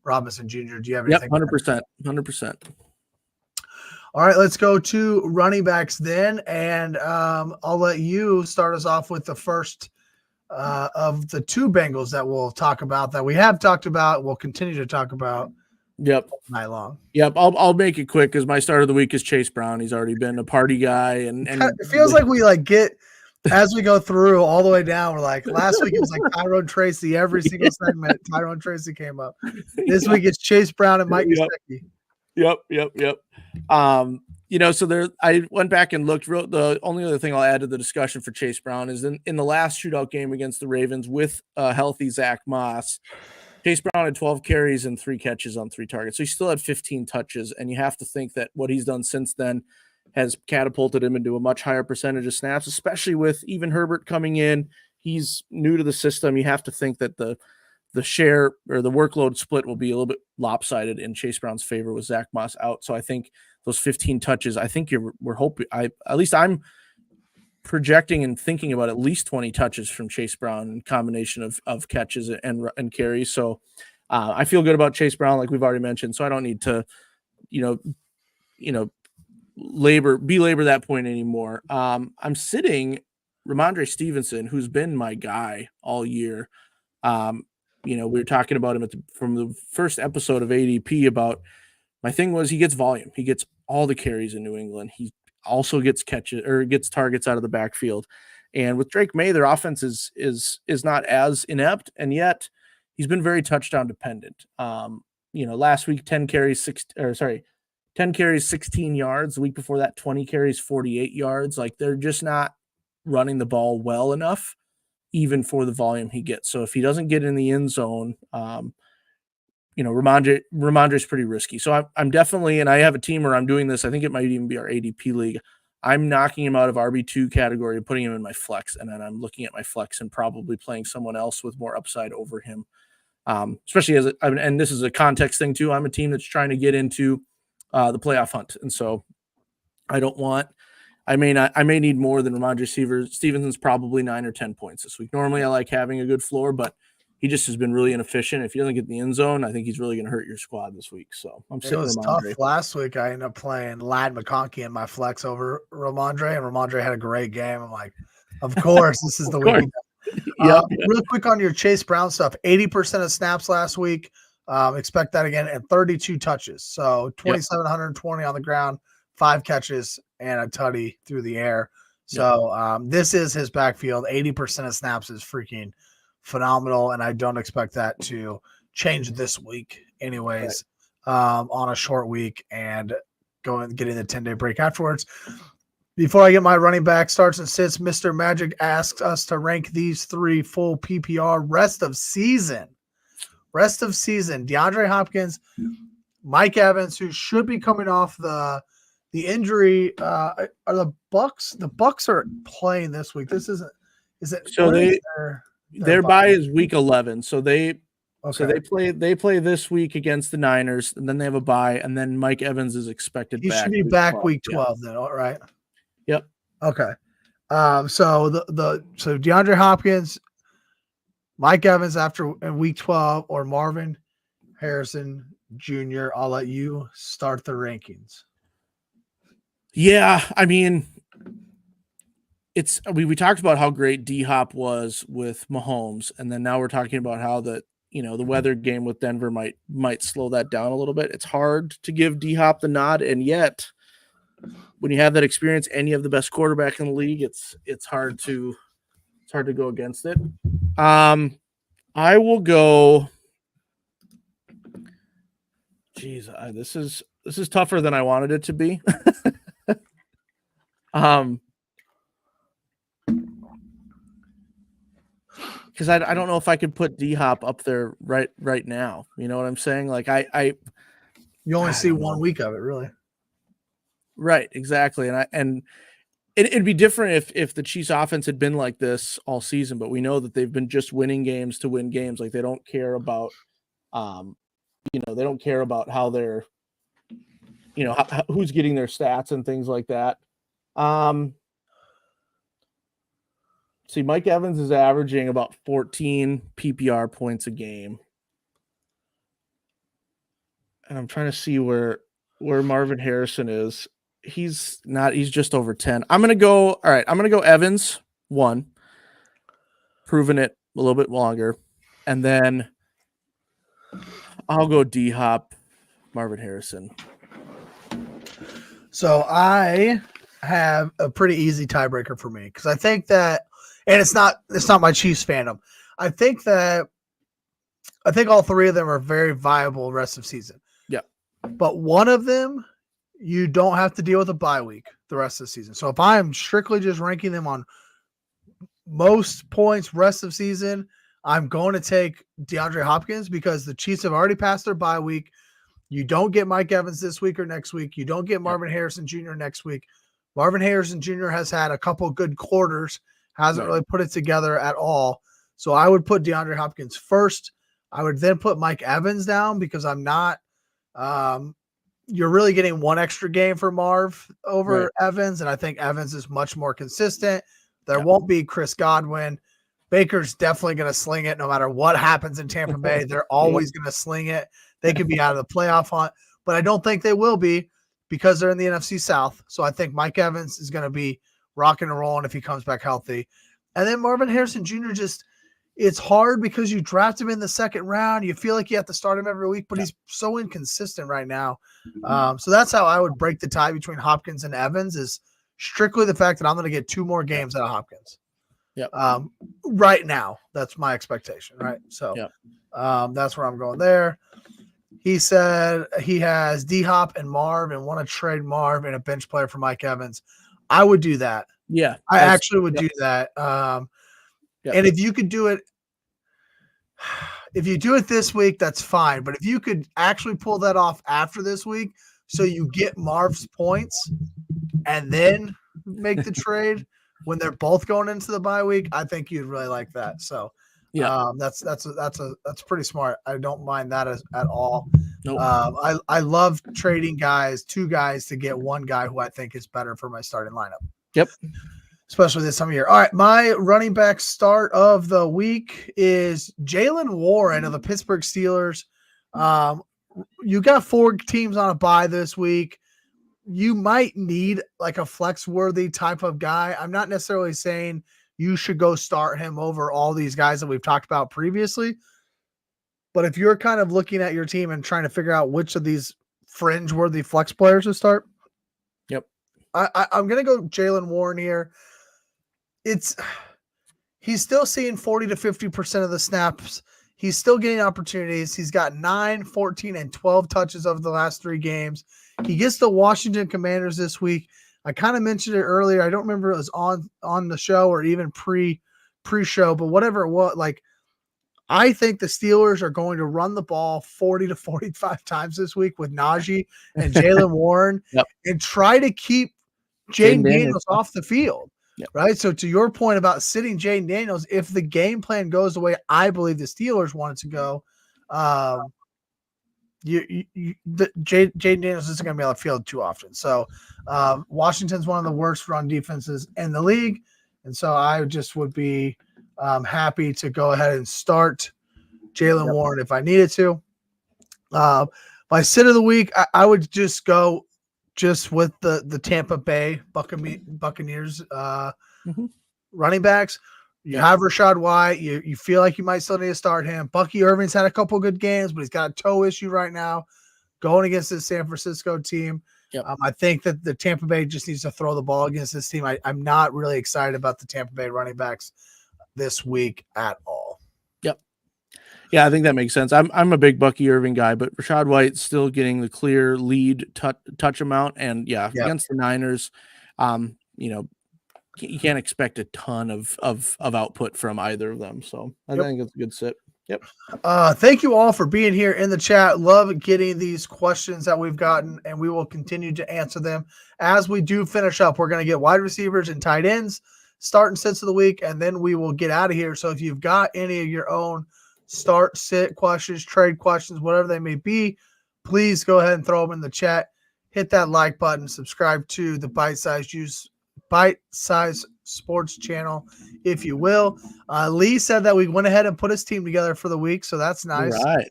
Robinson Jr. Do you have anything? 100%. All right, let's go to running backs then. And I'll let you start us off with the first of the two Bengals that we'll talk about, that we have talked about, we'll continue to talk about all night long. I'll make it quick because my start of the week is Chase Brown. He's already been a party guy. And it feels like we get as we go through all the way down, we're like, last week it was like Tyrone Tracy, every single segment Tyrone Tracy came up. This week it's Chase Brown and Mike Gesicki. Yep. So I went back and looked. The only other thing I'll add to the discussion for Chase Brown is in the last shootout game against the Ravens with a healthy Zach Moss, Chase Brown had 12 carries and 3 catches on 3 targets. So he still had 15 touches, and you have to think that what he's done since then has catapulted him into a much higher percentage of snaps, especially with even Herbert coming in. He's new to the system. You have to think that the share or the workload split will be a little bit lopsided in Chase Brown's favor with Zach Moss out. So I think those 15 touches, I think we're hoping, at least I'm projecting and thinking about at least 20 touches from Chase Brown in combination of catches and carries. So I feel good about Chase Brown, like we've already mentioned. So I don't need to, belabor that point anymore. I'm sitting Ramondre Stevenson, who's been my guy all year. We were talking about him from the first episode of ADP about my thing was he gets volume. He gets all the carries in New England. He also gets targets out of the backfield. And with Drake May, their offense is not as inept, and yet he's been very touchdown dependent. Last week 10 carries, 16 yards. The week before that 20 carries, 48 yards. Like they're just not running the ball well enough even for the volume he gets. So if he doesn't get in the end zone, Ramondre's pretty risky. So I'm definitely, and I have a team where I'm doing this. I think it might even be our ADP league. I'm knocking him out of RB2 category and putting him in my flex. And then I'm looking at my flex and probably playing someone else with more upside over him. Especially and this is a context thing too. I'm a team that's trying to get into the playoff hunt. And so I may need more than Ramondre Stevenson's probably 9 or 10 points this week. Normally I like having a good floor, but he just has been really inefficient. If he doesn't get in the end zone, I think he's really going to hurt your squad this week. So I'm sitting with Ramondre. Tough last week. I ended up playing Lad McConkey in my flex over Ramondre, and Ramondre had a great game. I'm like, of course, this is the week. Real quick on your Chase Brown stuff, 80% of snaps last week. Expect that again, and 32 touches. So 2,720 on the ground, 5 catches, and a tutty through the air. So this is his backfield. 80% of snaps is freaking phenomenal, and I don't expect that to change this week anyways, on a short week and getting the 10-day break afterwards. Before I get my running back starts and sits, Mr. Magic asks us to rank these 3 full PPR rest of season. DeAndre Hopkins, Mike Evans, who should be coming off the injury. Are the Bucks? The Bucks are playing this week. This isn't. Is it? So their bye is week 11. So they play this week against the Niners, and then they have a bye, and then Mike Evans is expected he back. He should be back week 12 then, all right? Yep. Okay. So DeAndre Hopkins, Mike Evans in week 12, or Marvin Harrison Jr. I'll let you start the rankings. Yeah, I mean, we talked about how great D-Hop was with Mahomes, and then now we're talking about how the weather game with Denver might slow that down a little bit. It's hard to give D-Hop the nod, and yet when you have that experience and you have the best quarterback in the league, it's hard to go against it. I will go. Geez, this is tougher than I wanted it to be. Because I don't know if I could put D-Hop up there right now. You know what I'm saying? Like you only see 1 week of it, really. Right, exactly. And it'd be different if the Chiefs offense had been like this all season, but we know that they've been just winning games to win games. Like they don't care about they don't care about how they're who's getting their stats and things like that. See, Mike Evans is averaging about 14 PPR points a game. And I'm trying to see where Marvin Harrison is. He's just over 10. I'm going to go Evans 1, proving it a little bit longer. And then I'll go D-Hop, Marvin Harrison. So I have a pretty easy tiebreaker for me because I think that, and it's not my Chiefs fandom. I think all 3 of them are very viable rest of season. Yeah. But one of them, you don't have to deal with a bye week the rest of the season. So if I am strictly just ranking them on most points rest of season, I'm going to take DeAndre Hopkins because the Chiefs have already passed their bye week. You don't get Mike Evans this week or next week. You don't get Marvin Harrison Jr. next week. Marvin Harrison Jr. has had a couple good quarters, hasn't really put it together at all. So I would put DeAndre Hopkins first. I would then put Mike Evans down because I'm not you're really getting one extra game for Marv over Evans, and I think Evans is much more consistent. There won't be Chris Godwin. Baker's definitely going to sling it no matter what happens in Tampa Bay. They're always going to sling it. They could be out of the playoff hunt, but I don't think they will be because they're in the NFC South. So I think Mike Evans is going to be rocking and rolling if he comes back healthy. And then Marvin Harrison Jr. It's hard because you draft him in the second round. You feel like you have to start him every week, but he's so inconsistent right now. So that's how I would break the tie between Hopkins and Evans is strictly the fact that I'm going to get 2 more games out of Hopkins. Yep. Right now, that's my expectation, right? So that's where I'm going there. He said he has D-Hop and Marv and want to trade Marv and a bench player for Mike Evans. I would do that. Yeah. I actually would do that. Yep. And if you could do it, if you do it this week, that's fine. But if you could actually pull that off after this week, so you get Marv's points and then make the trade when they're both going into the bye week, I think you'd really like that. So that's pretty smart. I don't mind that at all. Nope. I love trading two guys to get one guy who I think is better for my starting lineup. Yep. Especially this time of year. All right, my running back start of the week is Jaylen Warren of the Pittsburgh Steelers. You got 4 teams on a bye this week. You might need like a flex-worthy type of guy. I'm not necessarily saying you should go start him over all these guys that we've talked about previously. But if you're kind of looking at your team and trying to figure out which of these fringe-worthy flex players to start, yep, I'm going to go Jaylen Warren here. He's still seeing 40 to 50% of the snaps. He's still getting opportunities. He's got 9, 14, and 12 touches over the last 3 games. He gets the Washington Commanders this week. I kind of mentioned it earlier. I don't remember if it was on the show or even pre-show, but whatever it was, like, I think the Steelers are going to run the ball 40 to 45 times this week with Najee and Jaylen Warren and try to keep Jaden Daniels off the field. Yep. Right. So to your point about sitting Jaden Daniels, if the game plan goes the way I believe the Steelers want it to go, Jaden Daniels isn't going to be on the field too often. So Washington's one of the worst run defenses in the league. And so I just would be happy to go ahead and start Jaylen Warren if I needed to. My sit of the week, I would just go with the Tampa Bay Buccaneers running backs. You have Rashad White. You feel like you might still need to start him. Bucky Irving's had a couple good games, but he's got a toe issue right now going against this San Francisco team. Yep. I think that the Tampa Bay just needs to throw the ball against this team. I'm not really excited about the Tampa Bay running backs this week at all. Yep. Yeah, I think that makes sense. I'm a big Bucky Irving guy, but Rashad White's still getting the clear lead touch amount. And against the Niners, you can't expect a ton of output from either of them. So I think it's a good sit. Yep. Thank you all for being here in the chat. Love getting these questions that we've gotten, and we will continue to answer them as we do finish up. We're going to get wide receivers and tight ends, start and sits of the week, and then we will get out of here. So if you've got any of your own start, sit questions, trade questions, whatever they may be, please go ahead and throw them in the chat. Hit that like button, subscribe to the Bite Size Sports channel, if you will. Lee said that we went ahead and put his team together for the week, so that's nice. All right.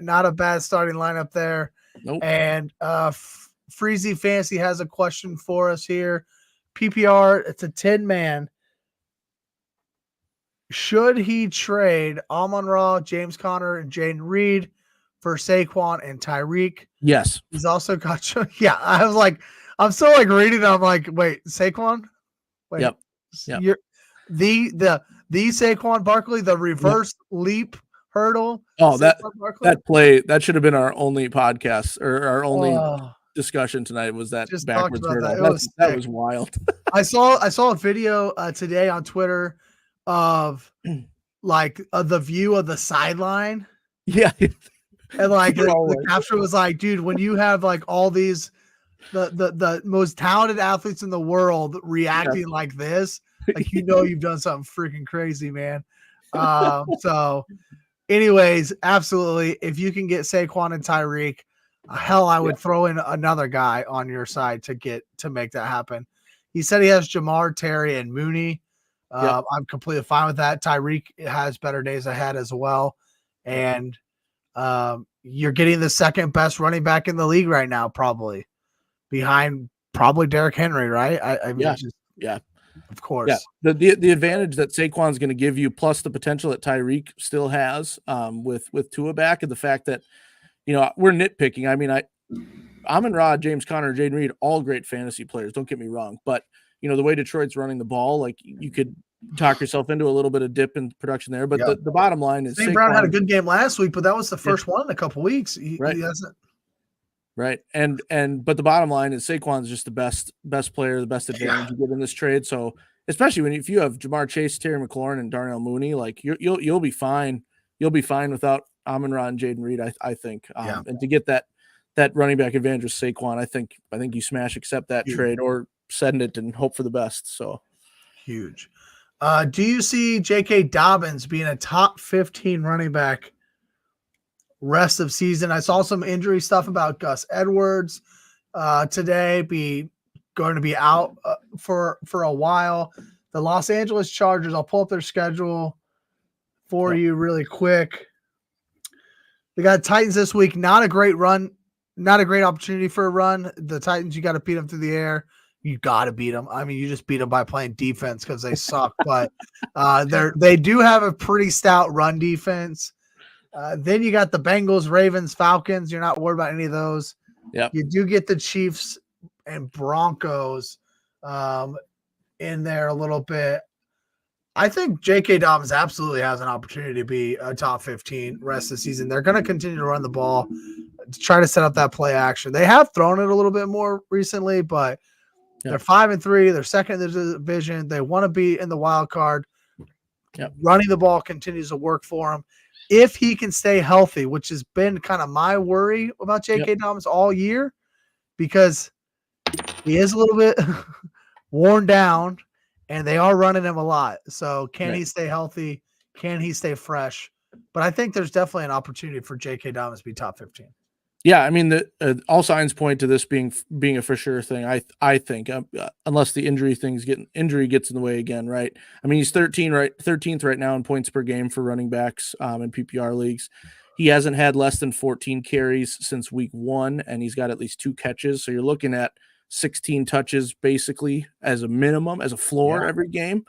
Not a bad starting lineup there. Nope. And Freezy Fancy has a question for us here. PPR, it's a 10-man. Should he trade Amon-Ra, James Conner, and Jaden Reed for Saquon and Tyreek? Yes. He's also got – yeah, I was like – I'm still like reading it. I'm like, wait, Saquon? Wait. Yep. You're the Saquon Barkley, the reverse leap hurdle. Oh, that play, that should have been our only podcast or our only discussion tonight was that just backwards hurdle. That was wild. I saw a video today on Twitter of like the view of the sideline. Yeah. And like the caption was like, dude, when you have like all these the most talented athletes in the world reacting like this, like you've done something freaking crazy, man. So anyways, absolutely, if you can get Saquon and Tyreek, hell, I would throw in another guy on your side to make that happen. He said he has Jamar, Terry, and Mooney. I'm completely fine with that. Tyreek has better days ahead as well. And you're getting the second best running back in the league right now, probably behind Derrick Henry, right? I mean, of course. Yeah. The advantage that Saquon's going to give you, plus the potential that Tyreek still has with Tua back, and the fact that, we're nitpicking. I mean, Amon-Ra, James Conner, Jaden Reed, all great fantasy players. Don't get me wrong. But, the way Detroit's running the ball, like you could talk yourself into a little bit of dip in production there. But the bottom line is St. Brown had a good game last week, but that was the first one in a couple weeks. He hasn't. Right. But the bottom line is Saquon's just the best player, the best advantage you get in this trade. So especially if you have Jamar Chase, Terry McLaurin, and Darnell Mooney, like you'll be fine. You'll be fine without Amon-Ra and Jaden Reed, I think. And to get that running back advantage with Saquon, I think you accept that trade or send it and hope for the best. So huge. Do you see J.K. Dobbins being a top 15 running back rest of season? I saw some injury stuff about Gus Edwards today going to be out for a while. The Los Angeles Chargers, I'll pull up their schedule for you really quick. They got Titans this week. Not a great run, not a great opportunity for a run. The Titans, you got to beat them through the air. You got to beat them. I mean, you just beat them by playing defense because they suck. But they do have a pretty stout run defense. Then you got the Bengals, Ravens, Falcons. You're not worried about any of those. Yeah. You do get the Chiefs and Broncos in there a little bit. I think J.K. Dobbins absolutely has an opportunity to be a top 15 rest of the season. They're going to continue to run the ball to try to set up that play action. They have thrown it a little bit more recently, but they're 5-3. They're second in the division. They want to be in the wild card. Running the ball continues to work for them. If he can stay healthy, which has been kind of my worry about J.K. Dobbins all year, because he is a little bit worn down, and they are running him a lot. So can he stay healthy? Can he stay fresh? But I think there's definitely an opportunity for J.K. Dobbins to be top 15. Yeah, I mean, all signs point to this being a for sure thing. I think, unless the injury gets in the way again, right? I mean, he's 13th right now in points per game for running backs in PPR leagues. He hasn't had less than 14 carries since week 1, and he's got at least 2 catches. So you're looking at 16 touches basically as a minimum, as a floor every game.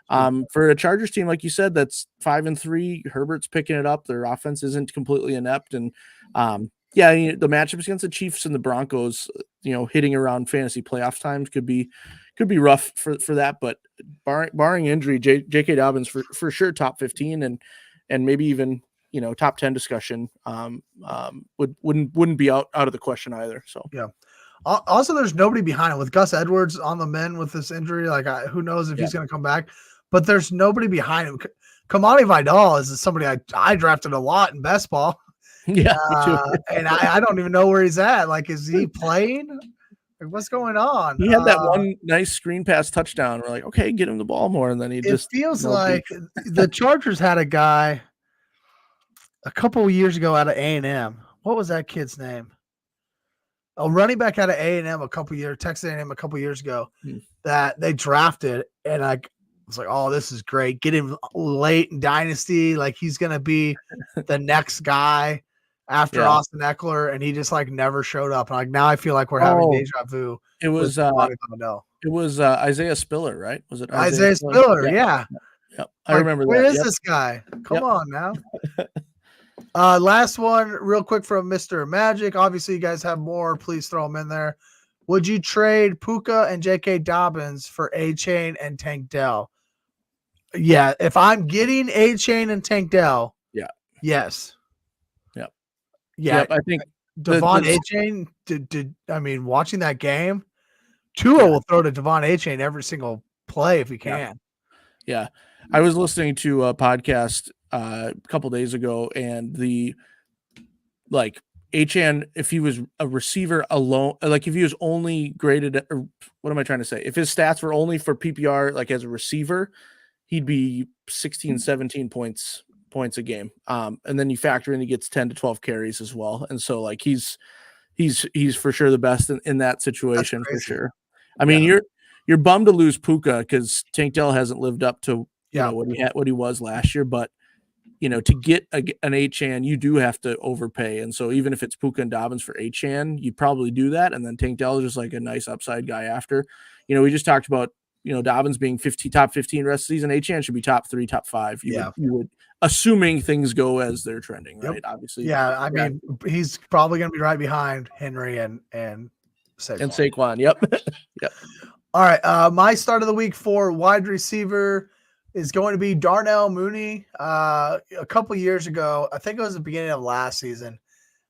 For a Chargers team, like you said, that's 5-3. Herbert's picking it up. Their offense isn't completely inept, and the matchups against the Chiefs and the Broncos, hitting around fantasy playoff times could be rough for that. But barring injury, J.K. Dobbins for sure top 15 and maybe even top 10 discussion wouldn't be out of the question either. So yeah. Also, there's nobody behind him with Gus Edwards on the mend with this injury. Like, who knows if he's going to come back? But there's nobody behind him. Kamani Vidal is somebody I drafted a lot in best ball. Yeah, and I don't even know where he's at. Like, is he playing? Like, what's going on? He had that one nice screen pass touchdown. We're like, okay, get him the ball more, and then it feels like the Chargers had a guy a couple of years ago out of A&M. What was that kid's name? A running back out of A&M Texas A&M a couple years ago that they drafted, and I was like, oh, this is great. Get him late in Dynasty. Like, he's going to be the next guy after Austin Eckler, and he just never showed up. And now I feel like we're having deja vu. It was Isaiah Spiller, right? Was it Isaiah Spiller? Yeah. Yep. I remember that. Where is this guy? Come on now. Last one, real quick from Mr. Magic. Obviously, you guys have more. Please throw them in there. Would you trade Puka and J.K. Dobbins for A-Chain and Tank Dell? Yeah, if I'm getting A-Chain and Tank Dell, yes. Yeah, I think Devon A-Chain watching that game, Tua will throw to Devon A-Chain every single play if he can. Yeah. I was listening to a podcast a couple days ago, and A-Chan, if he was a receiver alone, if he was only graded, or what am I trying to say? If his stats were only for PPR, as a receiver, he'd be 16, 17 points a game. And then you factor in, he gets 10 to 12 carries as well. And so he's for sure the best in that situation for sure. I mean, you're bummed to lose Puka because Tank Dell hasn't lived up to what he was last year, but to get an A-Chan, you do have to overpay. And so even if it's Puka and Dobbins for A-Chan, you'd probably do that. And then Tank Dell is just a nice upside guy after. We just talked about, Dobbins being top 15 rest of the season. A-Chan should be top 3, top 5. You would, assuming things go as they're trending, right? Obviously. Yeah, I mean, he's probably going to be right behind Henry and Saquon. And Saquon, yep. Yep. All right, my start of the week for wide receiver is going to be Darnell Mooney. A couple years ago, I think it was the beginning of last season,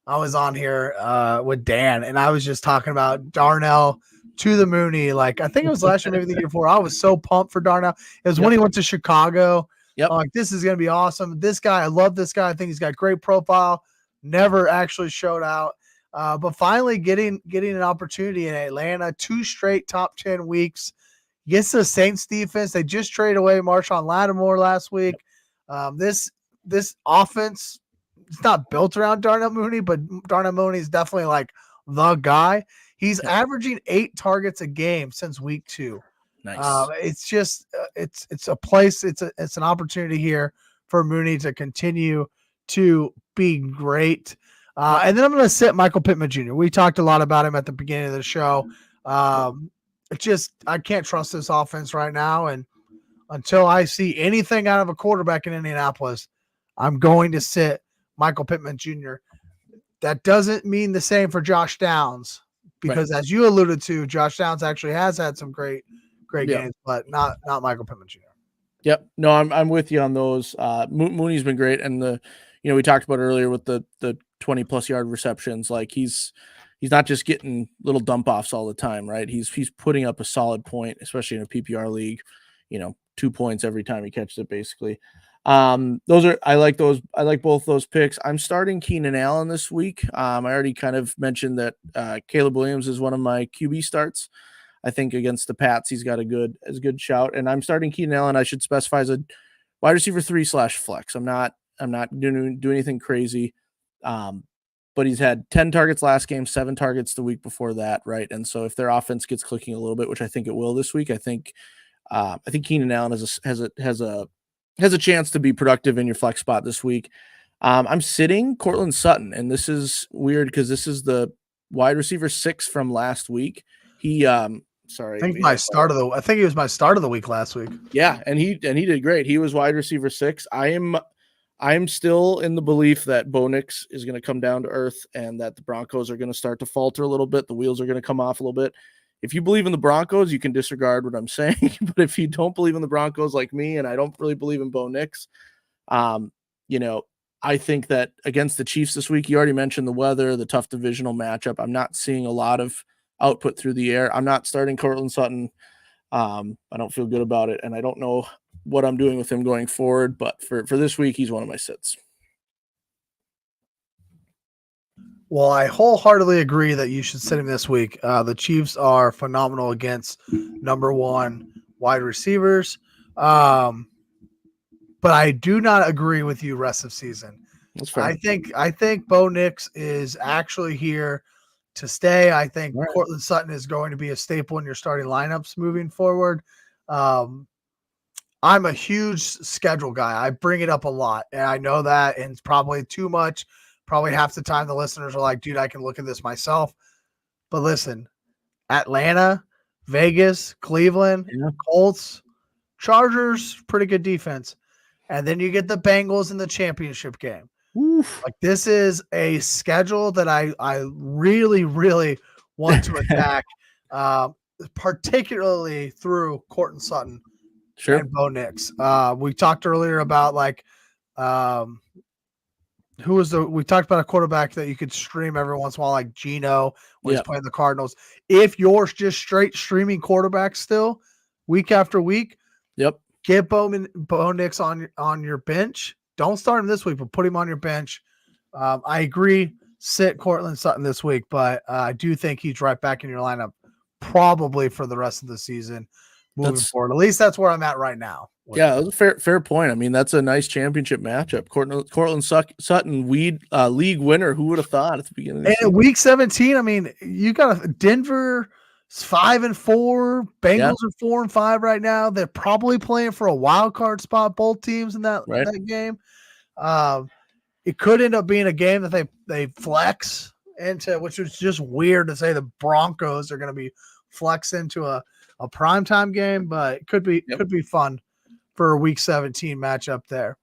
I was on here with Dan, and I was just talking about Darnell to the Mooney. Like, I think it was last year, maybe the year before. I was so pumped for Darnell. It was when he went to Chicago. Yep. I'm like, this is going to be awesome. This guy, I love this guy. I think he's got great profile. Never actually showed out. But finally getting an opportunity in Atlanta, 2 straight top 10 weeks. Gets the Saints defense. They just traded away Marshawn Lattimore last week. This offense, it's not built around Darnell Mooney, but Darnell Mooney is definitely like the guy. He's averaging 8 targets a game since week 2. Nice. It's just it's a place. It's an opportunity here for Mooney to continue to be great. And then I'm going to sit Michael Pittman Jr. We talked a lot about him at the beginning of the show. I can't trust this offense right now. And until I see anything out of a quarterback in Indianapolis, I'm going to sit Michael Pittman Jr. That doesn't mean the same for Josh Downs, because as you alluded to, Josh Downs actually has had some great games, but not Michael Pittman Jr. Yep. No, I'm with you on those. Mooney's been great. And we talked about earlier with the 20+ yard receptions. Like he's not just getting little dump offs all the time, right? He's putting up a solid point, especially in a PPR league, 2 points every time he catches it basically. I like both those picks. I'm starting Keenan Allen this week. I already kind of mentioned that Caleb Williams is one of my QB starts. I think against the Pats, he's got a good shout. And I'm starting Keenan Allen. I should specify as a wide receiver 3/flex. I'm not doing anything crazy. But he's had 10 targets last game, 7 targets the week before that, right? And so if their offense gets clicking a little bit, which I think it will this week, I think Keenan Allen has a chance to be productive in your flex spot this week. I'm sitting Cortland Sutton, and this is weird because this is the wide receiver 6 from last week. He I think he was my start of the week last week. Yeah, and he did great. He was wide receiver 6. I'm still in the belief that Bo Nix is going to come down to earth and that the Broncos are going to start to falter a little bit. The wheels are going to come off a little bit. If you believe in the Broncos, you can disregard what I'm saying. But if you don't believe in the Broncos like me, and I don't really believe in Bo Nix, I think that against the Chiefs this week, you already mentioned the weather, the tough divisional matchup. I'm not seeing a lot of output through the air. I'm not starting Cortland Sutton. I don't feel good about it, and I don't know what I'm doing with him going forward. But for this week, he's one of my sits. Well, I wholeheartedly agree that you should sit him this week. The Chiefs are phenomenal against number 1 wide receivers. But I do not agree with you rest of season. That's fair. I think Bo Nix is actually here to stay. I think Cortland Sutton is going to be a staple in your starting lineups moving forward. I'm a huge schedule guy. I bring it up a lot, and I know that, and it's probably too much. Probably half the time the listeners are like, dude, I can look at this myself. But listen, Atlanta, Vegas, Cleveland, Colts, Chargers, pretty good defense. And then you get the Bengals in the championship game. Oof. Like, this is a schedule that I really, really want to attack, particularly through Cortland Sutton and Bo Nix. We talked earlier about we talked about a quarterback that you could stream every once in a while, like Geno when he's playing the Cardinals. If you're just straight streaming quarterbacks still week after week, get Bo Nix on your bench. Don't start him this week, but put him on your bench. I agree. Sit Cortland Sutton this week, but I do think he's right back in your lineup probably for the rest of the season moving forward. At least that's where I'm at right now. Yeah, that's a fair point. I mean, that's a nice championship matchup. Cortland Sutton, league winner. Who would have thought at the beginning of the season? Week 17, I mean, you got Denver 5-4, Bengals are 4-5 right now. They're probably playing for a wild card spot, both teams in that game. It could end up being a game that they flex into, which is just weird to say the Broncos are going to be flexed into a primetime game, but it could be fun for a week 17 matchup there.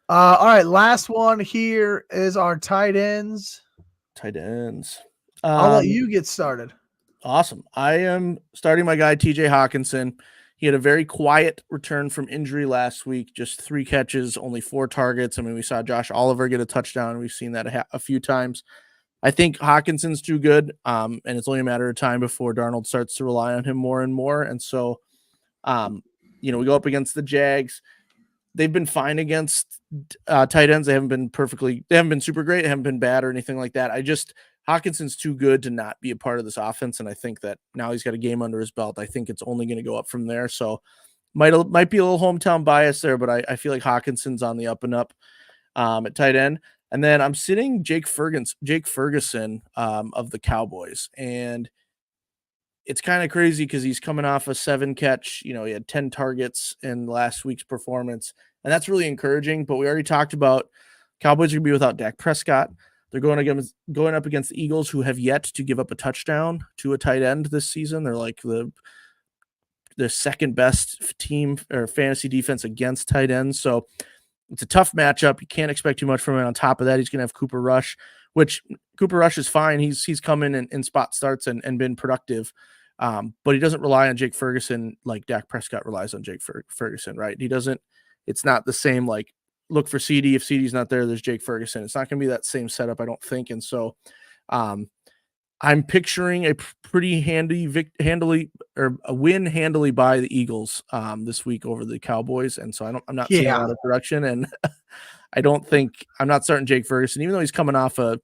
All right, last one here is our tight ends. I'll let you get started. Awesome. I am starting my guy, TJ Hawkinson. He had a very quiet return from injury last week, just 3 catches, only 4 targets. I mean, we saw Josh Oliver get a touchdown. We've seen that a few times. I think Hawkinson's too good, and it's only a matter of time before Darnold starts to rely on him more and more. And so, we go up against the Jags. They've been fine against tight ends. They haven't been super great. They haven't been bad or anything like that. Hawkinson's too good to not be a part of this offense. And I think that now he's got a game under his belt. I think it's only going to go up from there. So might be a little hometown bias there, but I feel like Hawkinson's on the up and up at tight end. And then I'm sitting Jake Ferguson of the Cowboys. And it's kind of crazy because he's coming off a 7 catch. He had 10 targets in last week's performance. And that's really encouraging. But we already talked about Cowboys are going to be without Dak Prescott. They're going up against the Eagles, who have yet to give up a touchdown to a tight end this season. They're like the second best team or fantasy defense against tight ends. So it's a tough matchup. You can't expect too much from him. On top of that, he's going to have Cooper Rush, which Cooper Rush is fine. He's come in spot starts and been productive. But he doesn't rely on Jake Ferguson like Dak Prescott relies on Jake Ferguson, right? It's not the same, like, look for CD. If CD's not there, there's Jake Ferguson. It's not going to be that same setup, I don't think. And so I'm picturing a pretty win handily by the Eagles this week over the Cowboys. And so I'm not seeing a lot of production, and I'm not starting Jake Ferguson, even though he's coming off a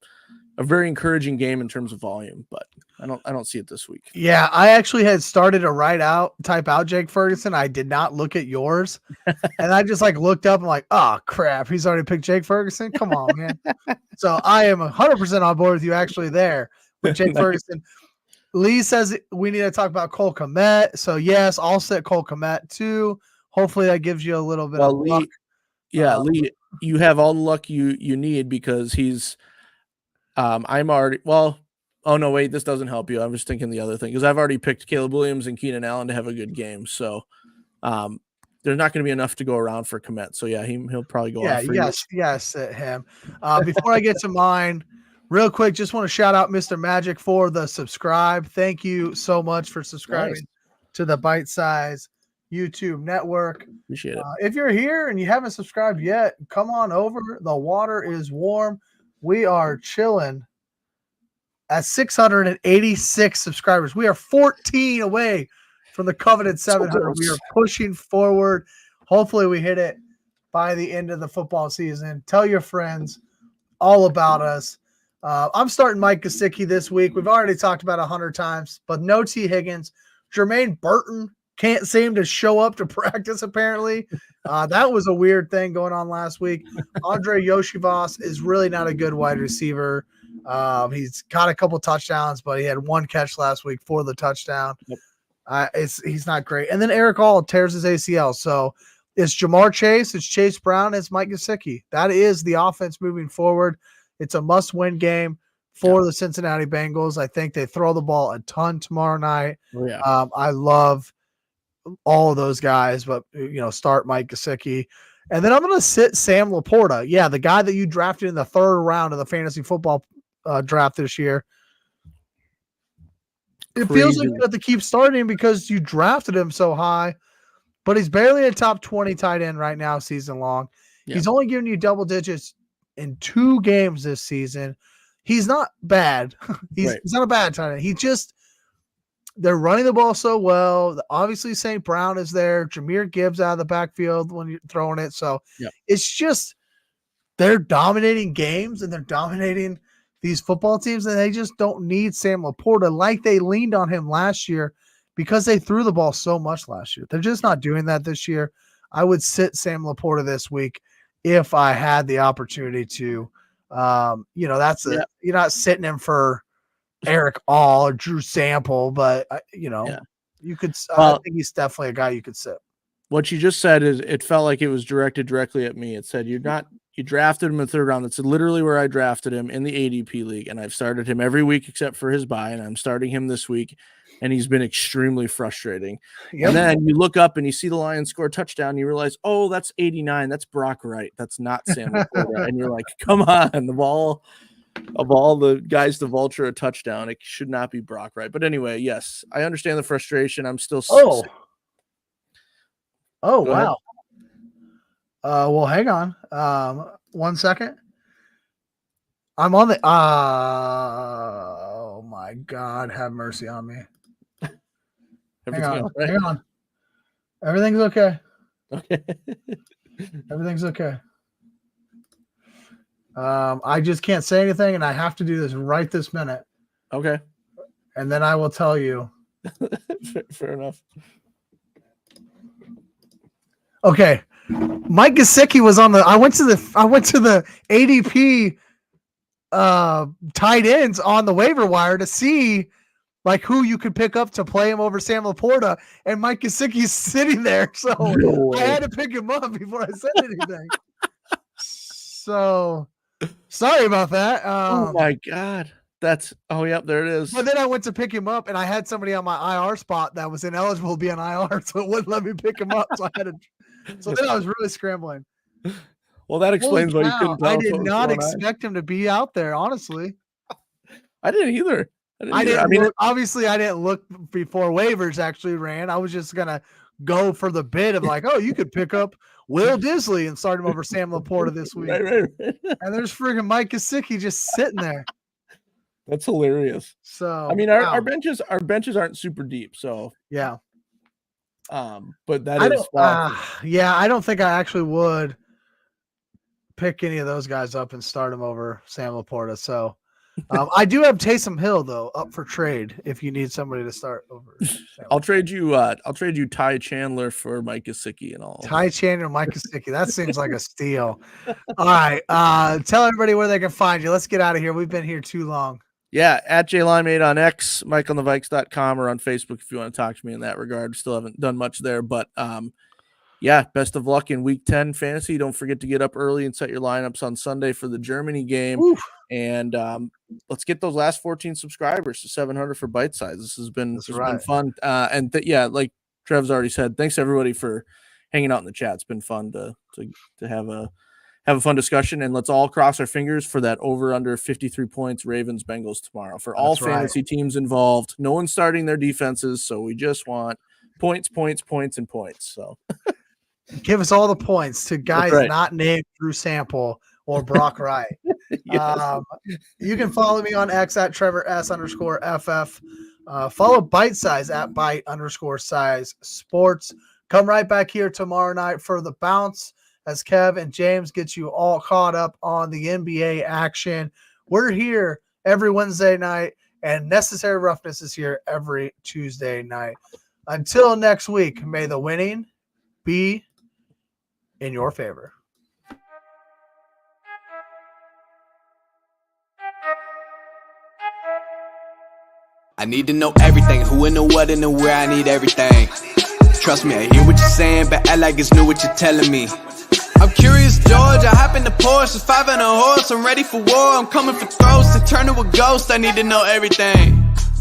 very encouraging game in terms of volume, but I don't see it this week. Yeah, I actually had started to type out Jake Ferguson. I did not look at yours. And I just looked up and oh crap, he's already picked Jake Ferguson. Come on, man. So I am 100% on board with you actually there with Jake Ferguson. Lee says we need to talk about Cole Kmet. So yes, I'll set Cole Kmet too. Hopefully that gives you a little bit of luck. Yeah, Lee, you have all the luck you need because he's oh no, wait, this doesn't help you. I'm just thinking the other thing because I've already picked Caleb Williams and Keenan Allen to have a good game. So there's not going to be enough to go around for Kmet. So yeah, he'll probably go off for yes, him. Before I get to mine, real quick, just want to shout out Mr. Magic for the subscribe. Thank you so much for subscribing to the Bite Size YouTube network. Appreciate it. If you're here and you haven't subscribed yet, come on over. The water is warm. We are chilling at 686 subscribers. We are 14 away from the coveted 700. We are pushing forward. Hopefully we hit it by the end of the football season. Tell your friends all about us. I'm starting Mike Gesicki this week. We've already talked about 100 times, but no T. Higgins. Jermaine Burton can't seem to show up to practice, apparently. That was a weird thing going on last week. Andre Yoshivas is really not a good wide receiver. He's got a couple touchdowns, but he had 1 catch last week for the touchdown. Yep. He's not great. And then Eric All tears his ACL. So it's Jamar Chase, it's Chase Brown, it's Mike Gesicki. That is the offense moving forward. It's a must-win game for the Cincinnati Bengals. I think they throw the ball a ton tomorrow night. Oh, yeah. I love all of those guys, but start Mike Gesicki. And then I'm going to sit Sam Laporta. Yeah, the guy that you drafted in the 3rd round of the fantasy football draft this year. It feels like you have to keep starting because you drafted him so high, but he's barely a top 20 tight end right now season long. Yeah. He's only giving you double digits in 2 games this season. He's not bad. He's not a bad tight end. They're running the ball so well. Obviously, St. Brown is there. Jahmyr Gibbs out of the backfield when you're throwing it. So it's just they're dominating games and they're dominating these football teams, and they just don't need Sam Laporta like they leaned on him last year because they threw the ball so much last year. They're just not doing that this year. I would sit Sam Laporta this week if I had the opportunity to. You're not sitting him for Eric All or Drew Sample, but you could. I think he's definitely a guy you could sit. What you just said is it felt like it was directed directly at me. It said you drafted him in the 3rd round. That's literally where I drafted him in the ADP league, and I've started him every week except for his bye, and I'm starting him this week, and he's been extremely frustrating. Yep. And then you look up and you see the Lions score a touchdown, and you realize, oh, that's 89. That's Brock Wright. That's not Sam Laporta. And you're like, come on, of all the guys to vulture a touchdown, it should not be Brock Wright. But anyway, yes, I understand the frustration. I'm still Oh, wow. Well, hang on 1 second. I'm on the. Oh my God, have mercy on me. Hang on. Right? Hang on. Everything's okay. Okay. Everything's okay. I just can't say anything, and I have to do this right this minute. Okay. And then I will tell you. Fair enough. Okay. Mike Gesicki was on the. I went to the ADP tight ends on the waiver wire to see like who you could pick up to play him over Sam Laporta, and Mike Gesicki's sitting there, so I had to pick him up before I said anything. So sorry about that. Oh my God. Yep, there it is. But then I went to pick him up, and I had somebody on my IR spot that was ineligible to be on IR, so it wouldn't let me pick him up. So then I was really scrambling. Well, that explains why you couldn't tell. I did not expect him to be out there, honestly. I didn't either. Obviously, I didn't look before waivers actually ran. I was just gonna go for the bid of like, oh, you could pick up Will Disley and start him over Sam Laporta this week. Right. And there's friggin' Mike Gesicki just sitting there. That's hilarious. So I mean, our benches aren't super deep, so yeah. But that is I don't think I actually would pick any of those guys up and start them over Sam Laporta. So I do have Taysom Hill though up for trade if you need somebody to start over. I'll trade you Ty Chandler for Mike Gesicki and all. Ty Chandler and Mike Gesicki. That seems like a steal. All right. Tell everybody where they can find you. Let's get out of here. We've been here too long. Yeah, at JLimeade on X, MikeOnTheVikes.com, or on Facebook if you want to talk to me in that regard. Still haven't done much there, but yeah, best of luck in Week 10 fantasy. Don't forget to get up early and set your lineups on Sunday for the Germany game. Oof. And let's get those last 14 subscribers to 700 for Bite Size. This has been fun. Like Trev's already said, thanks everybody for hanging out in the chat. It's been fun to have a fun discussion, and let's all cross our fingers for that over under 53 points Ravens Bengals tomorrow for all fantasy teams involved. No one's starting their defenses, so we just want points, and points. So give us all the points to guys not named Drew Sample or Brock Wright. Yes. You can follow me on X at TrevorS_FF. Follow Bite Size at Bite_Size Sports. Come right back here tomorrow night for the bounce as Kev and James get you all caught up on the NBA action. We're here every Wednesday night, and Necessary Roughness is here every Tuesday night. Until next week, may the winning be in your favor. I need to know everything, who and the what and the where, I need everything. Trust me, I hear what you're saying, but act like it's new what you're telling me. I'm curious, George, I hop in the Porsche, 5 and a horse, I'm ready for war, I'm coming for throats, to turn to a ghost, I need to know everything.